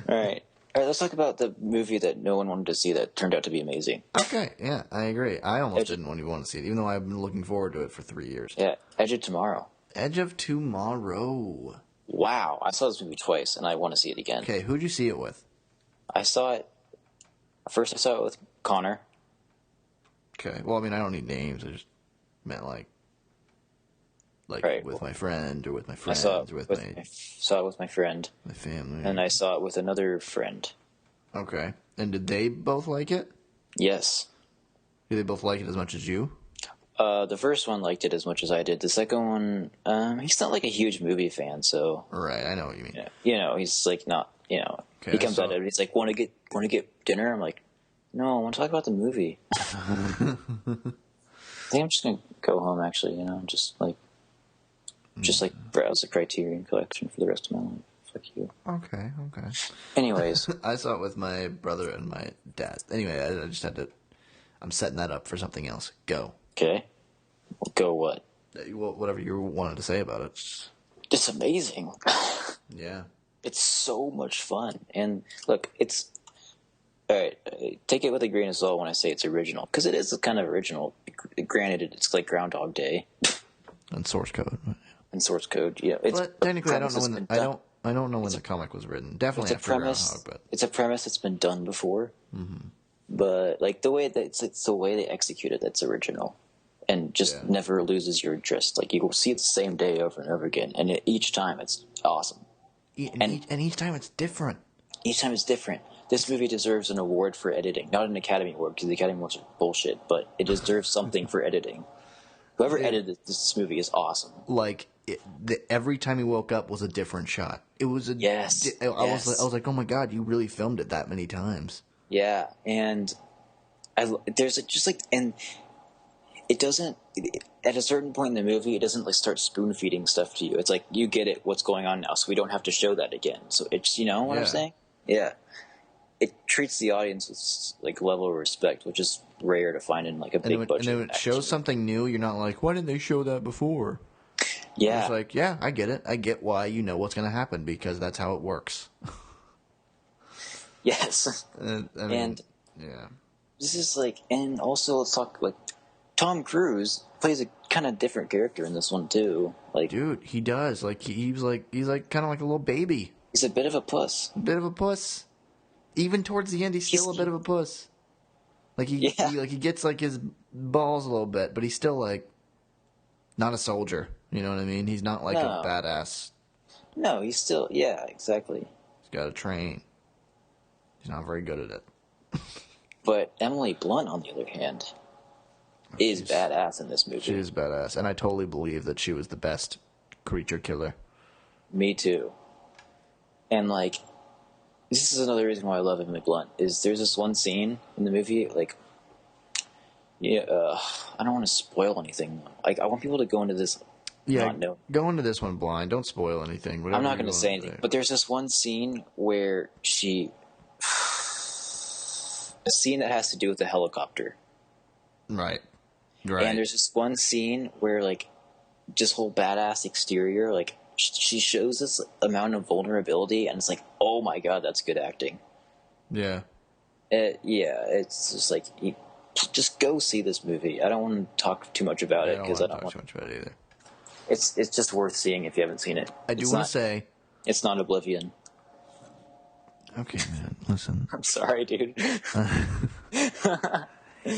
All right. Let's talk about the movie that no one wanted to see that turned out to be amazing. Okay, yeah, I agree. I almost didn't want to see it, even though I've been looking forward to it for 3 years. Yeah, Edge of Tomorrow. Edge of Tomorrow. Wow, I saw this movie twice, and I want to see it again. Okay, who'd you see it with? I saw it with Connor. Okay, well, I mean, I don't need names. I just meant like with my friend or with my friends saw it or saw it with my friend. My family. And I saw it with another friend. Okay. And did they both like it? Yes. Did they both like it as much as you? The first one liked it as much as I did. The second one, he's not like a huge movie fan, so. Right, I know what you mean. He's like not, Okay, he comes out and he's like, want to get dinner? I'm like, no, I want to talk about the movie. I think I'm just going to go home, actually, just browse the Criterion collection for the rest of my life. Fuck you. Okay. Anyways. I saw it with my brother and my dad. Anyway, I just had to... I'm setting that up for something else. Go. Okay. Well, go what? Well, whatever you wanted to say about it. It's amazing. Yeah. It's so much fun. And look, it's... Alright, take it with a grain of salt when I say it's original. Because it is kind of original. Granted, it's like Groundhog Day. And source code. And source code, But technically, I don't know when the comic was written. Definitely after Groundhog, but it's a premise that's been done before. Mm-hmm. But like the way that it's the way they execute it that's original, and just never loses your interest. Like you will see it the same day over and over again, and each time it's awesome. And each time it's different. Each time it's different. This movie deserves an award for editing, not an Academy Award because the Academy Awards are bullshit, but it deserves something for editing. Whoever edited this movie is awesome. Like every time he woke up was a different shot. It was a yes. I was like, oh my god, you really filmed it that many times. Yeah, and there's just like, and it doesn't. At a certain point in the movie, it doesn't like start spoon feeding stuff to you. It's like you get it, what's going on now, so we don't have to show that again. So it's what I'm saying. Yeah, it treats the audience with like level of respect, which is rare to find in like a big budget. And when it shows something new, you're not like, why didn't they show that before? Yeah, it's like, yeah, I get it. I get why you know what's going to happen because that's how it works. Yes, this is like, and also let's talk like Tom Cruise plays a kind of different character in this one too. Like, dude, he does. Like he's like kind of like a little baby. He's a bit of a puss. Even towards the end, he's still a bit of a puss. Like he gets like his balls a little bit, but he's still like not a soldier. You know what I mean? He's not like a badass. No, he's still exactly. He's got to train. He's not very good at it. But Emily Blunt, on the other hand, is badass in this movie. She is badass, and I totally believe that she was the best creature killer. Me too. And like, this is another reason why I love Emily Blunt. Is there's this one scene in the movie, like, I don't want to spoil anything. Like, I want people to go into this. Go into this one blind. Don't spoil anything. I'm not going to say anything. But there's this one scene where a scene that has to do with the helicopter. Right. And there's this one scene where, like, just whole badass exterior, like, she shows this amount of vulnerability, and it's like, oh my god, that's good acting. Yeah. It's just like, just go see this movie. I don't want to talk too much about it because I don't want to talk too much about it either. It's just worth seeing if you haven't seen it. I do want to say it's not Oblivion. Okay, man. Listen. I'm sorry, dude.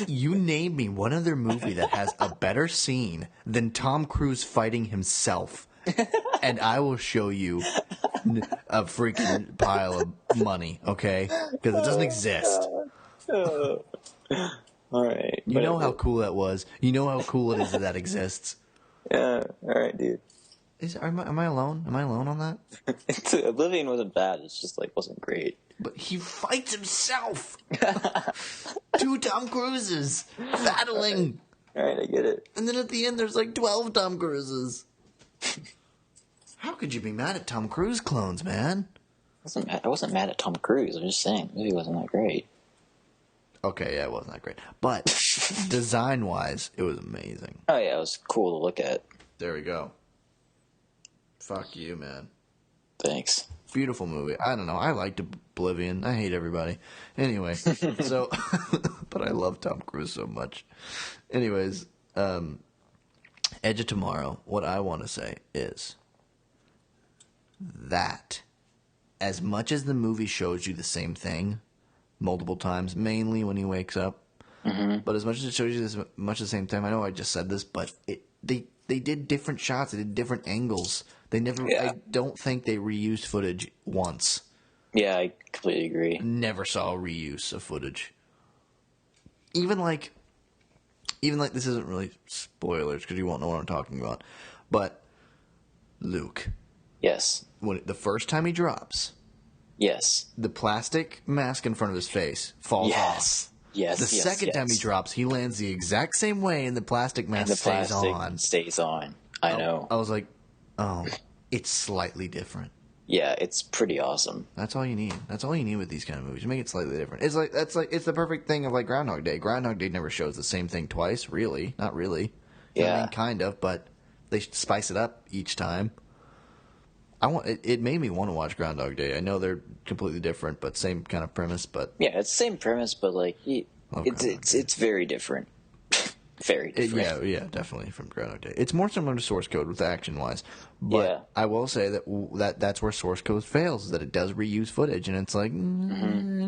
You name me one other movie that has a better scene than Tom Cruise fighting himself, and I will show you a freaking pile of money, okay? Because it doesn't exist. All right. You know how cool that was. You know how cool it is that exists. Yeah. All right, dude. Am I alone? Am I alone on that? Oblivion wasn't bad. It's just wasn't great. But he fights himself. 2 Tom Cruises battling. All right, I get it. And then at the end, there's 12 Tom Cruises. How could you be mad at Tom Cruise clones, man? I wasn't mad at Tom Cruise. I'm just saying, the movie wasn't that great. Okay, yeah, it wasn't that great. But design-wise, it was amazing. Oh, yeah, it was cool to look at. There we go. Fuck you, man. Thanks. Beautiful movie. I don't know. I liked Oblivion. I hate everybody. Anyway, so... but I love Tom Cruise so much. Anyways, Edge of Tomorrow, what I want to say is that as much as the movie shows you the same thing multiple times, mainly when he wakes up, but as much as it shows you this much at the same time, I know I just said this, but they did different shots. They did different angles. They never. Yeah. I don't think they reused footage once. Yeah, I completely agree. Never saw a reuse of footage. Even like this isn't really spoilers because you won't know what I'm talking about. But Luke. Yes. When the first time he drops. Yes. The plastic mask in front of his face falls off. Yes. The second time he drops, he lands the exact same way, and the plastic mask stays on. Stays on. I know. I was like, oh, it's slightly different. Yeah, it's pretty awesome. That's all you need. That's all you need with these kind of movies. You make it slightly different. It's the perfect thing of Groundhog Day. Groundhog Day never shows the same thing twice, really. Not really. Yeah. I mean, kind of, but they spice it up each time. It made me want to watch Groundhog Day. I know they're completely different, but same kind of premise. But yeah, it's the same premise, but it's very different. Very different. Yeah, definitely from Groundhog Day. It's more similar to Source Code with action-wise. But I will say that's where Source Code fails, is that it does reuse footage, and it's like,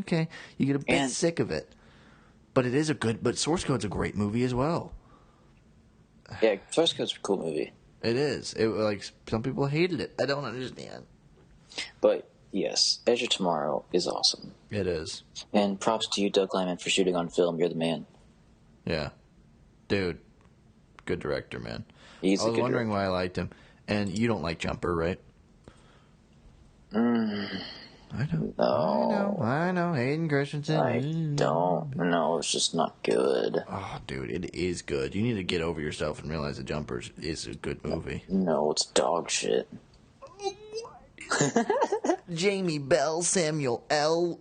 okay, you get a bit sick of it. But but Source Code's a great movie as well. Yeah, Source Code's a cool movie. It is. Some people hated it. I don't understand. But yes, Edge of Tomorrow is awesome. It is. And props to you, Doug Liman, for shooting on film. You're the man. Yeah. Dude, good director, man. I was wondering why I liked him. And you don't like Jumper, right? I know. I know. Hayden Christensen. I don't. No, it's just not good. Oh, dude, it is good. You need to get over yourself and realize that Jumper is a good movie. No, it's dog shit. Jamie Bell, Samuel L.,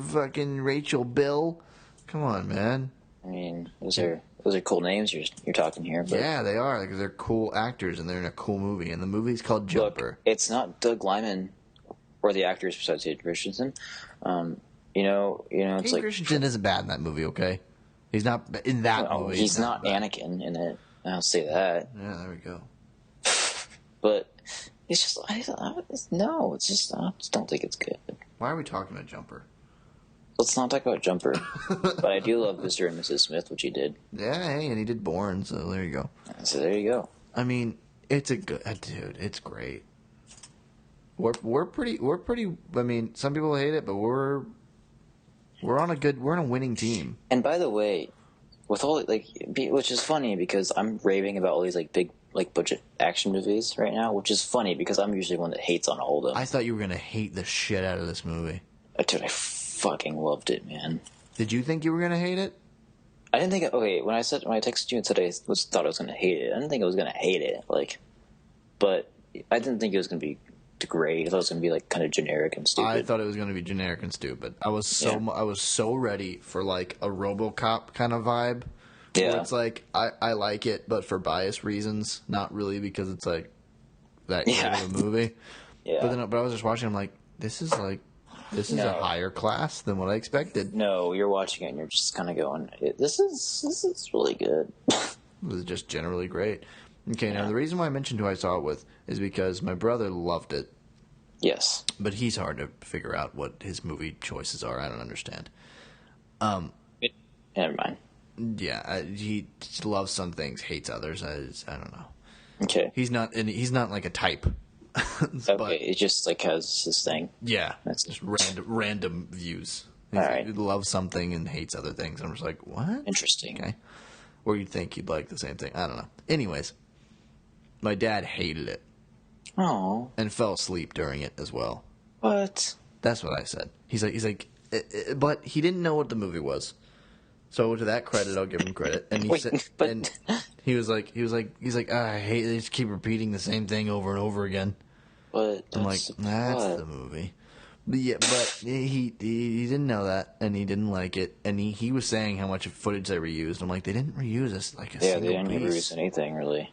fucking Rachel Bill. Come on, man. I mean, those are cool names you're talking here. But yeah, they are, because they're cool actors and they're in a cool movie. And the movie's called Jumper. Look, it's not Doug Liman or the actors besides Hayden Christensen. It's Hayden Christensen isn't bad in that movie, okay? He's not in that movie. He's not Anakin in it. I'll say that. Yeah, there we go. But it's just I just don't think it's good. Why are we talking about Jumper? Let's not talk about Jumper. But I do love Mr. and Mrs. Smith, which he did. Yeah, hey, and he did Bourne, so there you go. So there you go. I mean, it's a good dude. It's great. We're pretty. I mean, some people hate it, but we're on a winning team. And by the way, with all which is funny because I'm raving about all these big budget action movies right now, which is funny because I'm usually one that hates on all of them. I thought you were gonna hate the shit out of this movie. Dude, I fucking loved it, man. Did you think you were gonna hate it? I didn't think. Okay, when I texted you and said I thought I was gonna hate it, I didn't think I was gonna hate it. But I didn't think it was gonna be great. I thought it was gonna be kind of generic and stupid. I thought it was gonna be generic and stupid. I was so ready for a RoboCop kind of vibe. Yeah, where it's I like it, but for bias reasons, not really because it's that kind of a movie. Yeah, but I was just watching. I'm like, this is this is a higher class than what I expected. No, you're watching it and you're just kind of going, this is really good. It was just generally great. Okay, now the reason why I mentioned who I saw it with is because my brother loved it. Yes. But he's hard to figure out what his movie choices are. I don't understand. Never mind. Yeah, he loves some things, hates others. I don't know. Okay. He's not like a type. Okay, it just like has his thing. Yeah, that's just random views. All right. He loves something and hates other things. I'm just like, what? Interesting. Okay. Or you'd think he'd like the same thing. I don't know. Anyways, my dad hated it. Oh. And fell asleep during it as well. What? That's what I said. He's like, but he didn't know what the movie was. So to that credit, I'll give him credit. And he said, and he's like, I hate they just keep repeating the same thing over and over again. But I'm like, that's the movie. But yeah, but he didn't know that, and he didn't like it, and he was saying how much footage they reused. I'm like, they didn't reuse this like a single piece. Yeah, they didn't reuse anything really.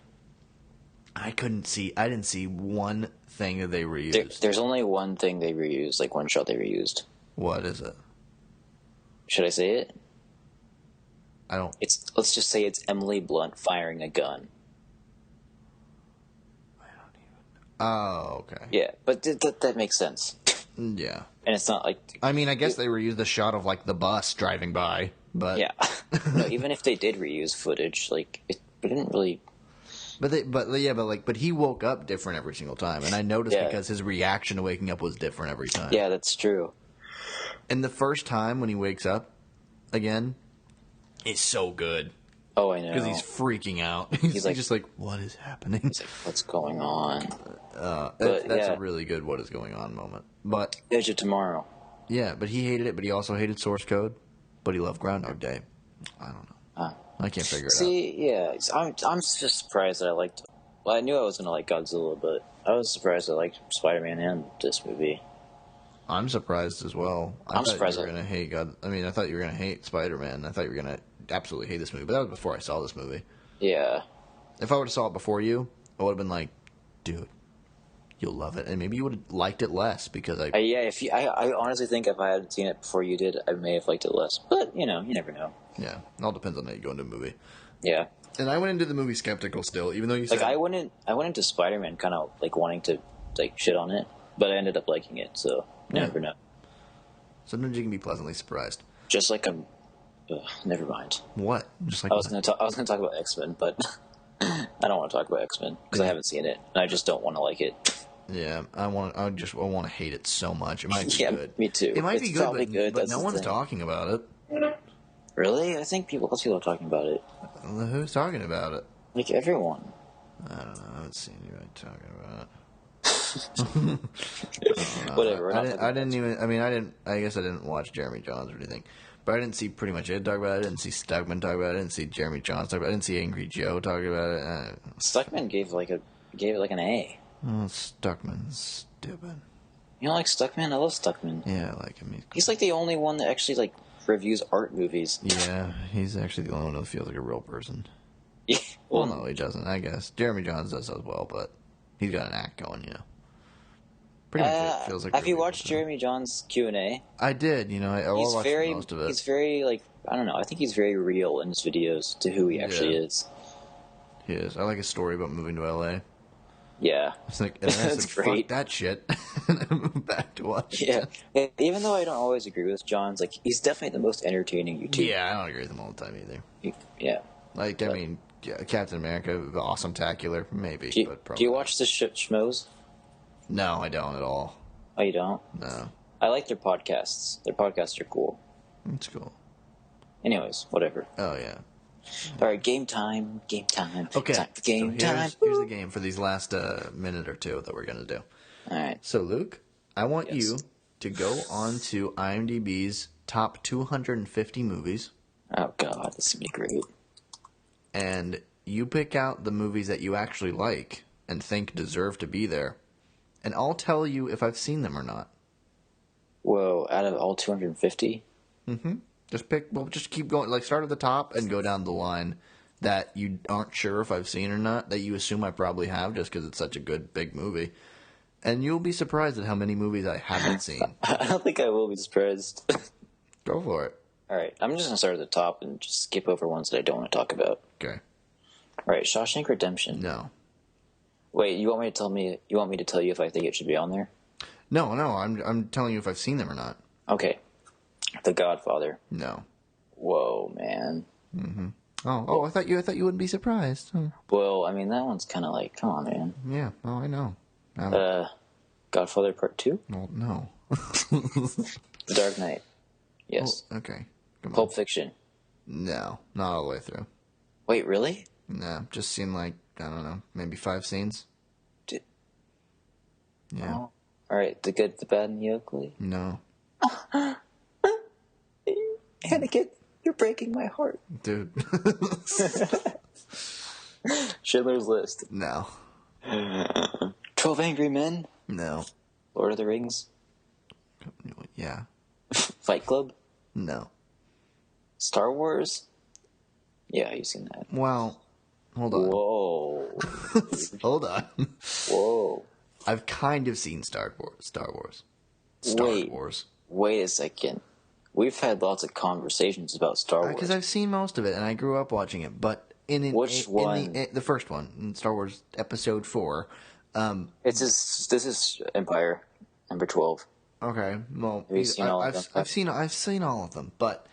I didn't see one thing that they reused. There's only one thing they reused, like one shot they reused. What is it? Should I say it? I don't. Let's just say it's Emily Blunt firing a gun. I don't even. Oh, okay. Yeah, but that makes sense. Yeah. And it's not like. I mean, I guess they reused the shot of like the bus driving by, but yeah. No, even if they did reuse footage, like it didn't really. But he woke up different every single time, and I noticed because his reaction to waking up was different every time. Yeah, that's true. And the first time when he wakes up again, it's so good. Oh, I know. Because he's freaking out. He's like, just like, what is happening? He's like, what's going on? That's a really good what is going on moment. But Edge of Tomorrow. Yeah, but he hated it, but he also hated Source Code. But he loved Groundhog Day. I don't know. I can't figure it out. See, yeah, I'm just surprised that I liked. Well, I knew I was gonna like Godzilla, but I was surprised I liked Spider-Man and this movie. I'm surprised as well. I'm surprised you were gonna hate God. I mean, I thought you were gonna hate Spider-Man. I thought you were gonna absolutely hate this movie, but that was before I saw this movie. Yeah. If I would have saw it before you, I would have been like, dude, you'll love it, and maybe you would have liked it less because I. I honestly think if I had seen it before you did, I may have liked it less. But you never know. Yeah, it all depends on how you go into a movie. Yeah. And I went into the movie skeptical still, even though you said I went into Spider-Man kind of like wanting to like shit on it, but I ended up liking it. So you never know. Sometimes you can be pleasantly surprised. Just like never mind. What? Just like I was going to talk about X-Men, but I don't want to talk about X-Men because I haven't seen it, and I just don't want to like it. Yeah, I want to hate it so much. It might be good. Me too. It might be good, but no one's talking about it. Really? I think lots of people are talking about it. Who's talking about it? Like everyone. I don't know. I haven't seen anybody talking about it. Whatever. I guess I didn't watch Jeremy Jahns or anything. But I didn't see pretty much Ed talk about it. I didn't see Stuckman talk about it. I didn't see Jeremy Jahns talk about it. I didn't see Angry Joe talking about it. Stuckman gave it like an A. Oh, Stuckman's stupid. You don't like Stuckman? I love Stuckman. Yeah, I like him. He's like the only one that actually like reviews art movies. Yeah, he's actually the only one that feels like a real person. Yeah. Well, no, he doesn't, I guess. Jeremy Jahns does as well, but he's got an act going, Pretty much it feels like. Have you watched Jeremy Jahns' Q&A? I did, I watched most of it. He's very, like, I don't know, I think he's very real in his videos to who he actually is. He is. I like his story about moving to LA. Yeah. It's like, and I said, great. Fuck that shit. And I moved back to Washington. Yeah. Even though I don't always agree with Jahns, like, he's definitely the most entertaining YouTuber. Yeah, I don't agree with him all the time either. Yeah. Like, I mean, Captain America, awesome tacular, maybe. But probably do you watch the Schmoes? No, I don't at all. Oh, you don't? No. I like their podcasts. Their podcasts are cool. That's cool. Anyways, whatever. Oh, yeah. All right, game time. Game time. Okay. Time. Here's the game for these last minute or two that we're going to do. All right. So, Luke, I want you to go on to IMDb's top 250 movies. Oh, God. This is going to be great. And you pick out the movies that you actually like and think deserve to be there. And I'll tell you if I've seen them or not. Whoa, out of all 250? Mm-hmm. Just keep going. Like, start at the top and go down the line that you aren't sure if I've seen or not, that you assume I probably have just because it's such a good, big movie. And you'll be surprised at how many movies I haven't seen. I don't think I will be surprised. Go for it. All right, I'm just going to start at the top and just skip over ones that I don't want to talk about. Okay. All right, Shawshank Redemption. No. Wait, you want me to tell you if I think it should be on there? No, I'm telling you if I've seen them or not. Okay. The Godfather. No. Whoa, man. Mm-hmm. Oh, I thought you wouldn't be surprised. Oh. Well, I mean, that one's kind of like, come on, man. Yeah. Oh, I know. Godfather Part 2? Well, no. The Dark Knight. Yes. Oh, okay. Come Pulp on. Fiction. No, not all the way through. Wait, really? No, just seen like, I don't know, maybe 5 scenes. Yeah. Oh. All right, The Good, the Bad, and the Ugly. No. Anakin, you're breaking my heart. Dude. Schindler's List. No. 12 Angry Men. No. Lord of the Rings. Yeah. Fight Club. No. Star Wars. Yeah, you've seen that. Well, hold on. Whoa. Hold on. Whoa. I've kind of seen Star Wars. Wait a second. We've had lots of conversations about Star Wars. Because I've seen most of it, and I grew up watching it. But Which one? The first one, in Star Wars Episode 4. This is Empire, number 12. Okay, well, Have you seen all of them? I've seen all of them, but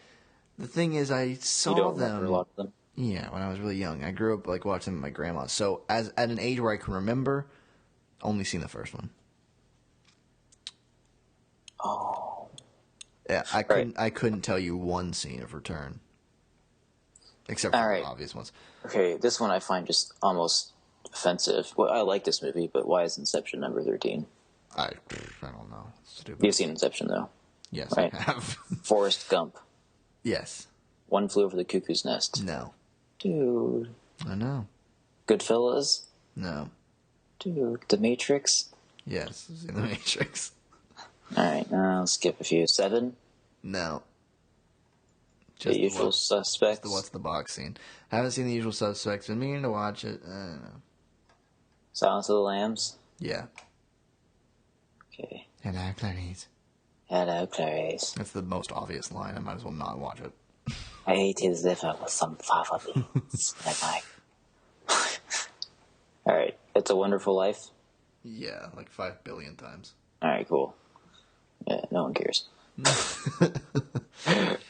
the thing is, I saw You don't them. remember a lot of them? Yeah, when I was really young, I grew up like watching them with my grandma. So, at an age where I can remember, only seen the first one. Oh, yeah, I couldn't tell you one scene of Return, except for the obvious ones. Okay, this one I find just almost offensive. Well, I like this movie, but why is Inception number 13? I don't know. Stupid. You've seen Inception, though. Yes, right? I have. Forrest Gump. Yes. One Flew Over the Cuckoo's Nest. No. Dude. I know. Goodfellas. No. Dude. The Matrix. Yes, I've seen The Matrix. Alright, I'll skip a few. 7. No. Just The Usual Suspects. What's the box scene? Haven't seen The Usual Suspects. Been meaning to watch it. I don't know. Silence of the Lambs. Yeah. Okay. Hello, Clarice. Hello, Clarice. That's the most obvious line. I might as well not watch it. I ate his liver with some fava beans. Alright, It's a Wonderful Life. Yeah, like 5 billion times. Alright, cool. Yeah, no one cares.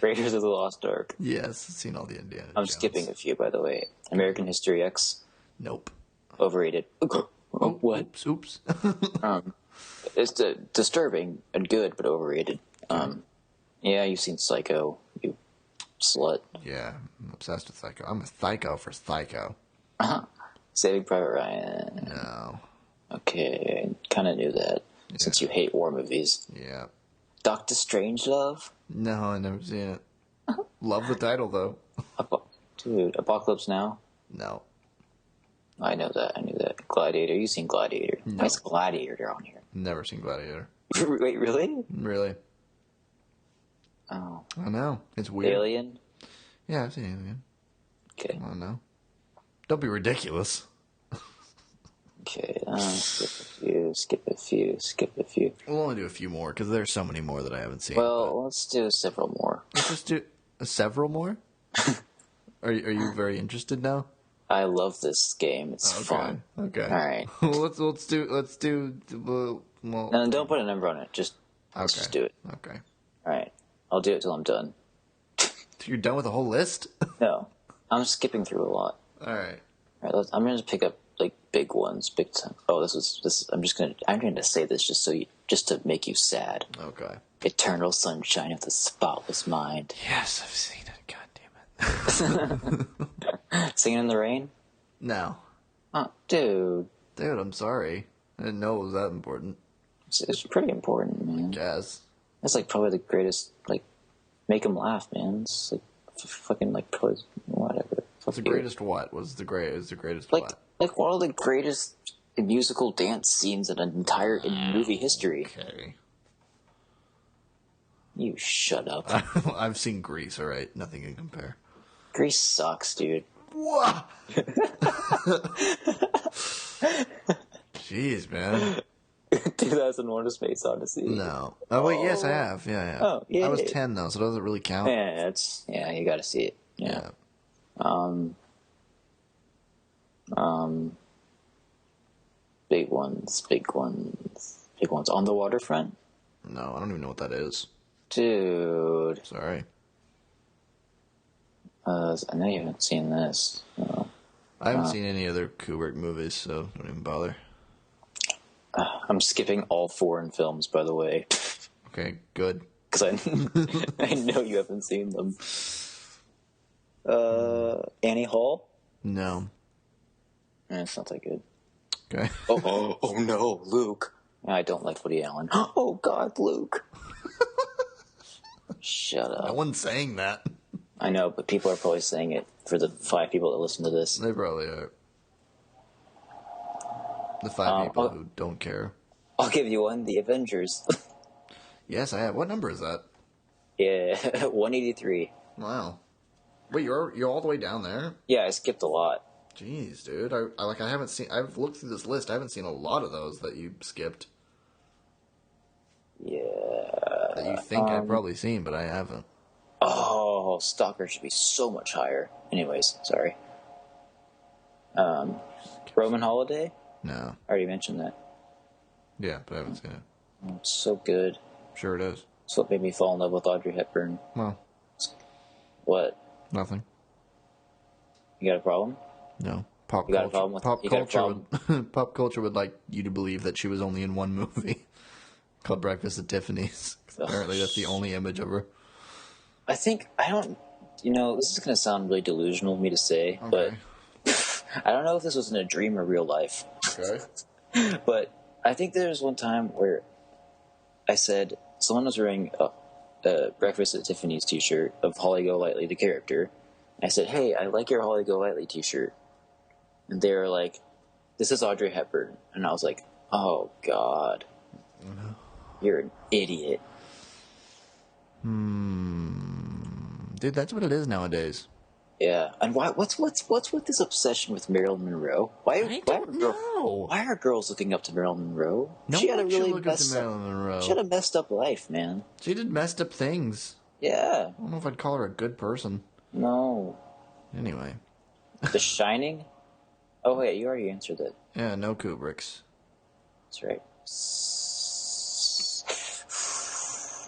Raiders of the Lost Ark. Yes, I've seen all the Indiana I'm Jones. skipping a few, by the way. American History X. Nope. Overrated. What? Oops. It's disturbing and good, but overrated. Yeah, you've seen Psycho, you slut. Yeah, I'm obsessed with Psycho. I'm a psycho for Psycho. Saving Private Ryan. No. Okay, I kind of knew that, since you hate war movies. Yeah. Doctor Strangelove? No, I never seen it. Love the title, though. Dude, Apocalypse Now? No. I know that. I knew that. Gladiator. You've seen Gladiator. No. Why is Gladiator on here? Never seen Gladiator. Wait, really? Really? Oh. I know. It's weird. Alien? Yeah, I've seen Alien. Okay. I don't know. Don't be ridiculous. Okay, skip a few. We'll only do a few more, because there's so many more that I haven't seen. Well, let's do several more. Let's just do several more? Are you very interested now? I love this game. It's fun. Okay. All right. Well, let's do. Well, No, don't put a number on it. Let's just do it. Okay. All right. I'll do it till I'm done. You're done with the whole list? No, I'm skipping through a lot. All right. All right. I'm gonna pick up like big ones, big time. Oh, this. I'm going to say this just to make you sad. Okay. Eternal Sunshine of the Spotless Mind. Yes, I've seen it. God damn it. Singing in the Rain? No. Oh, dude. Dude, I'm sorry. I didn't know it was that important. It's pretty important, man. Jazz. That's like probably the greatest, like, make them laugh, man. It's like fucking like probably whatever. What's the greatest what? What's the greatest like, what? Like one of the greatest musical dance scenes in movie history. Okay. You shut up. I've seen Grease, alright? Nothing can compare. Grease sucks, dude. Jeez, man. 2001: A Space Odyssey. No. Oh wait, yes, I have. Yeah, yeah. Oh, yeah. I was 10 though, so it doesn't really count. Yeah, you got to see it. Yeah. Big ones. On the Waterfront. No, I don't even know what that is. Dude. Sorry. I know you haven't seen this. I haven't seen any other Kubrick movies, so don't even bother. I'm skipping all foreign films, by the way. Okay, good. Because I know you haven't seen them. Annie Hall? No. It's not that good. Okay. Oh no, Luke. I don't like Woody Allen. Oh God, Luke. Shut up. No one's saying that. I know, but people are probably saying it for the 5 people that listen to this. They probably are. The 5 people who don't care. I'll give you one, The Avengers. Yes, I have. What number is that? Yeah, 183. Wow. Wait, you're all the way down there? Yeah, I skipped a lot. Jeez, dude. I haven't seen. I've looked through this list. I haven't seen a lot of those that you skipped. Yeah. That you think I've probably seen, but I haven't. Oh, Stalker should be so much higher. Anyways, sorry. Roman Holiday? No. I already mentioned that. Yeah, but I haven't seen it. Oh, it's so good. Sure it is. It's what made me fall in love with Audrey Hepburn. Well. What? Nothing. You got a problem? No. Pop culture would like you to believe that she was only in one movie called Breakfast at Tiffany's. Apparently that's the only image of her. This is going to sound really delusional of me to say, but I don't know if this was in a dream or real life. Okay. But I think there was one time where I said someone was wearing a Breakfast at Tiffany's t-shirt of Holly Golightly, the character. I said, hey, I like your Holly Golightly t-shirt. And they were like, this is Audrey Hepburn. And I was like, oh, God. You're an idiot. Dude, that's what it is nowadays. Yeah. And what's with this obsession with Marilyn Monroe? Why are girls looking up to Marilyn Monroe? She had a messed up life, man. She did messed up things. Yeah. I don't know if I'd call her a good person. No. Anyway. The Shining? Oh, wait, you already answered that. Yeah, no Kubricks. That's right.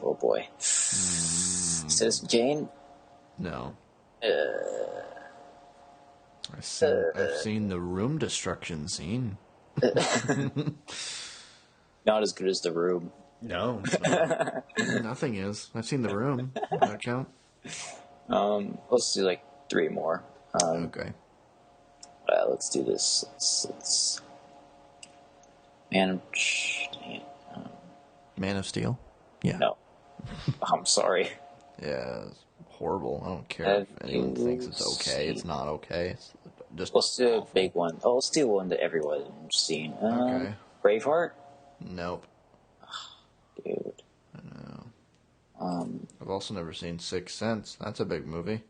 Oh, boy. Citizen Kane? No. I've seen the room destruction scene. Not as good as The Room. No. Nothing is. I've seen The Room. Does that count? Let's do like 3 more. Okay. Let's do this. Let's Man of Steel? Yeah. No. I'm sorry. Yeah, it's horrible. I don't care if anyone thinks it's okay. It's not okay. It's just let's do awful. a big one. Oh, let's do one that everyone's seen. Okay. Braveheart? Nope. Dude. I know. I've also never seen Sixth Sense. That's a big movie.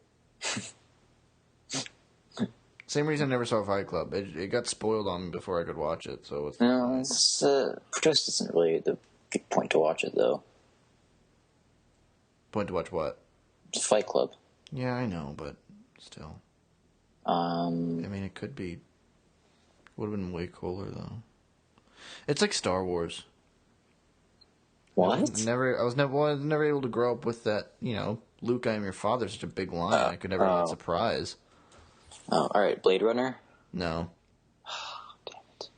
Same reason I never saw Fight Club. It got spoiled on me before I could watch it. So Just isn't really the good point to watch it, though. Point to watch what? Fight Club. Yeah, I know, but still. I mean, it could be. Would have been way cooler though. It's like Star Wars. What? I was never able to grow up with that. Luke, I am your father. Such a big line. I could never have that surprise. Oh, all right. Blade Runner. No. Damn it.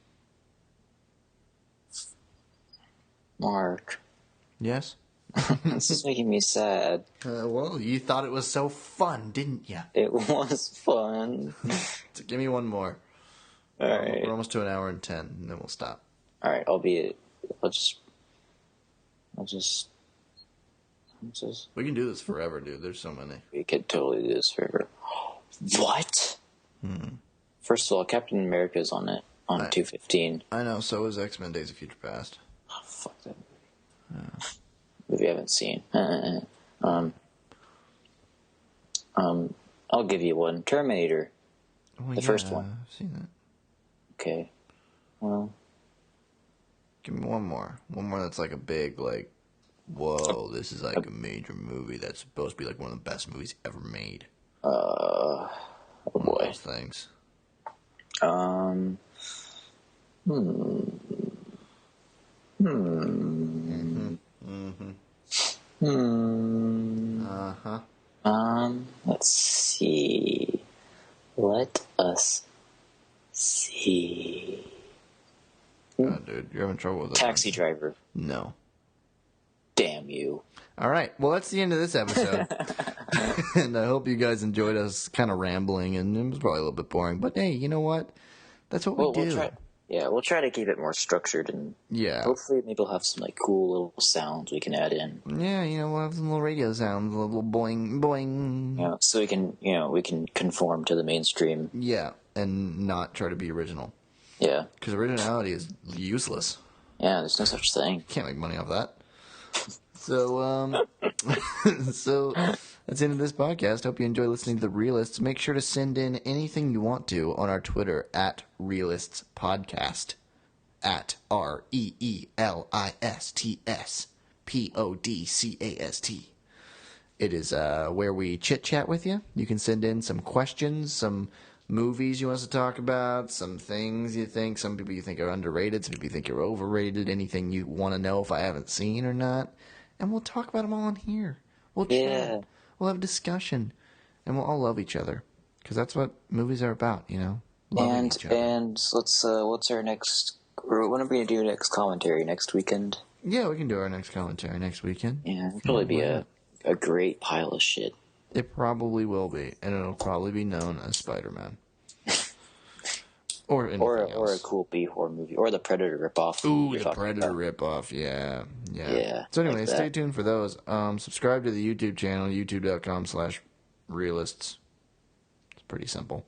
Mark. Yes. This is making me sad. Well, you thought it was so fun, didn't you? It was fun. So give me one more. All right. We're almost to 1:10, and then we'll stop. All right. I'll just. We can do this forever, dude. There's so many. We could totally do this forever. What? First of all, Captain America's on it on 215. I know. So is X-Men: Days of Future Past. Oh, fuck that movie. I haven't seen. I'll give you one. Terminator. Oh, the first one. I've seen that. Okay. Well, Give me one more. One more that's like a big, like, whoa, this is like a major movie that's supposed to be like one of the best movies ever made. Oh boy. One of those things. Hmm. Let's see. Let us see. God, dude, you're having trouble with it. Taxi Driver. No. Damn you. All right. Well, that's the end of this episode. And I hope you guys enjoyed us kind of rambling, and it was probably a little bit boring. But hey, you know what? That's what we do. We'll try to keep it more structured, and hopefully maybe we'll have some like cool little sounds we can add in. Yeah, we'll have some little radio sounds, a little boing, boing. So we can conform to the mainstream. Yeah, and not try to be original. Yeah. Because originality is useless. Yeah, there's no such thing. Can't make money off that. So, so that's the end of this podcast. Hope you enjoy listening to the Reelists. Make sure to send in anything you want to on our Twitter at Reelists Podcast. At ReelistPodcast. It is where we chit chat with you. You can send in some questions, some movies you want us to talk about, some things you think, some people you think are underrated, some people you think are overrated, anything you want to know if I haven't seen or not. And we'll talk about them all on here. We'll chat. We'll have a discussion. And we'll all love each other. Because that's what movies are about, Loving each other. And let's, what's our next, when are we going to do next commentary? Next weekend? Yeah, we can do our next commentary next weekend. Yeah, it'll probably be a great pile of shit. It probably will be. And it'll probably be known as Spider-Man. Or a cool B-horror movie. Or the Predator ripoff. Ooh, the Predator ripoff. Yeah. So anyway, stay tuned for those. Subscribe to the YouTube channel, youtube.com/reelists. It's pretty simple.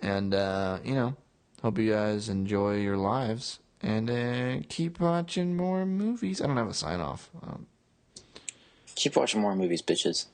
And, hope you guys enjoy your lives. And keep watching more movies. I don't have a sign-off. Keep watching more movies, bitches.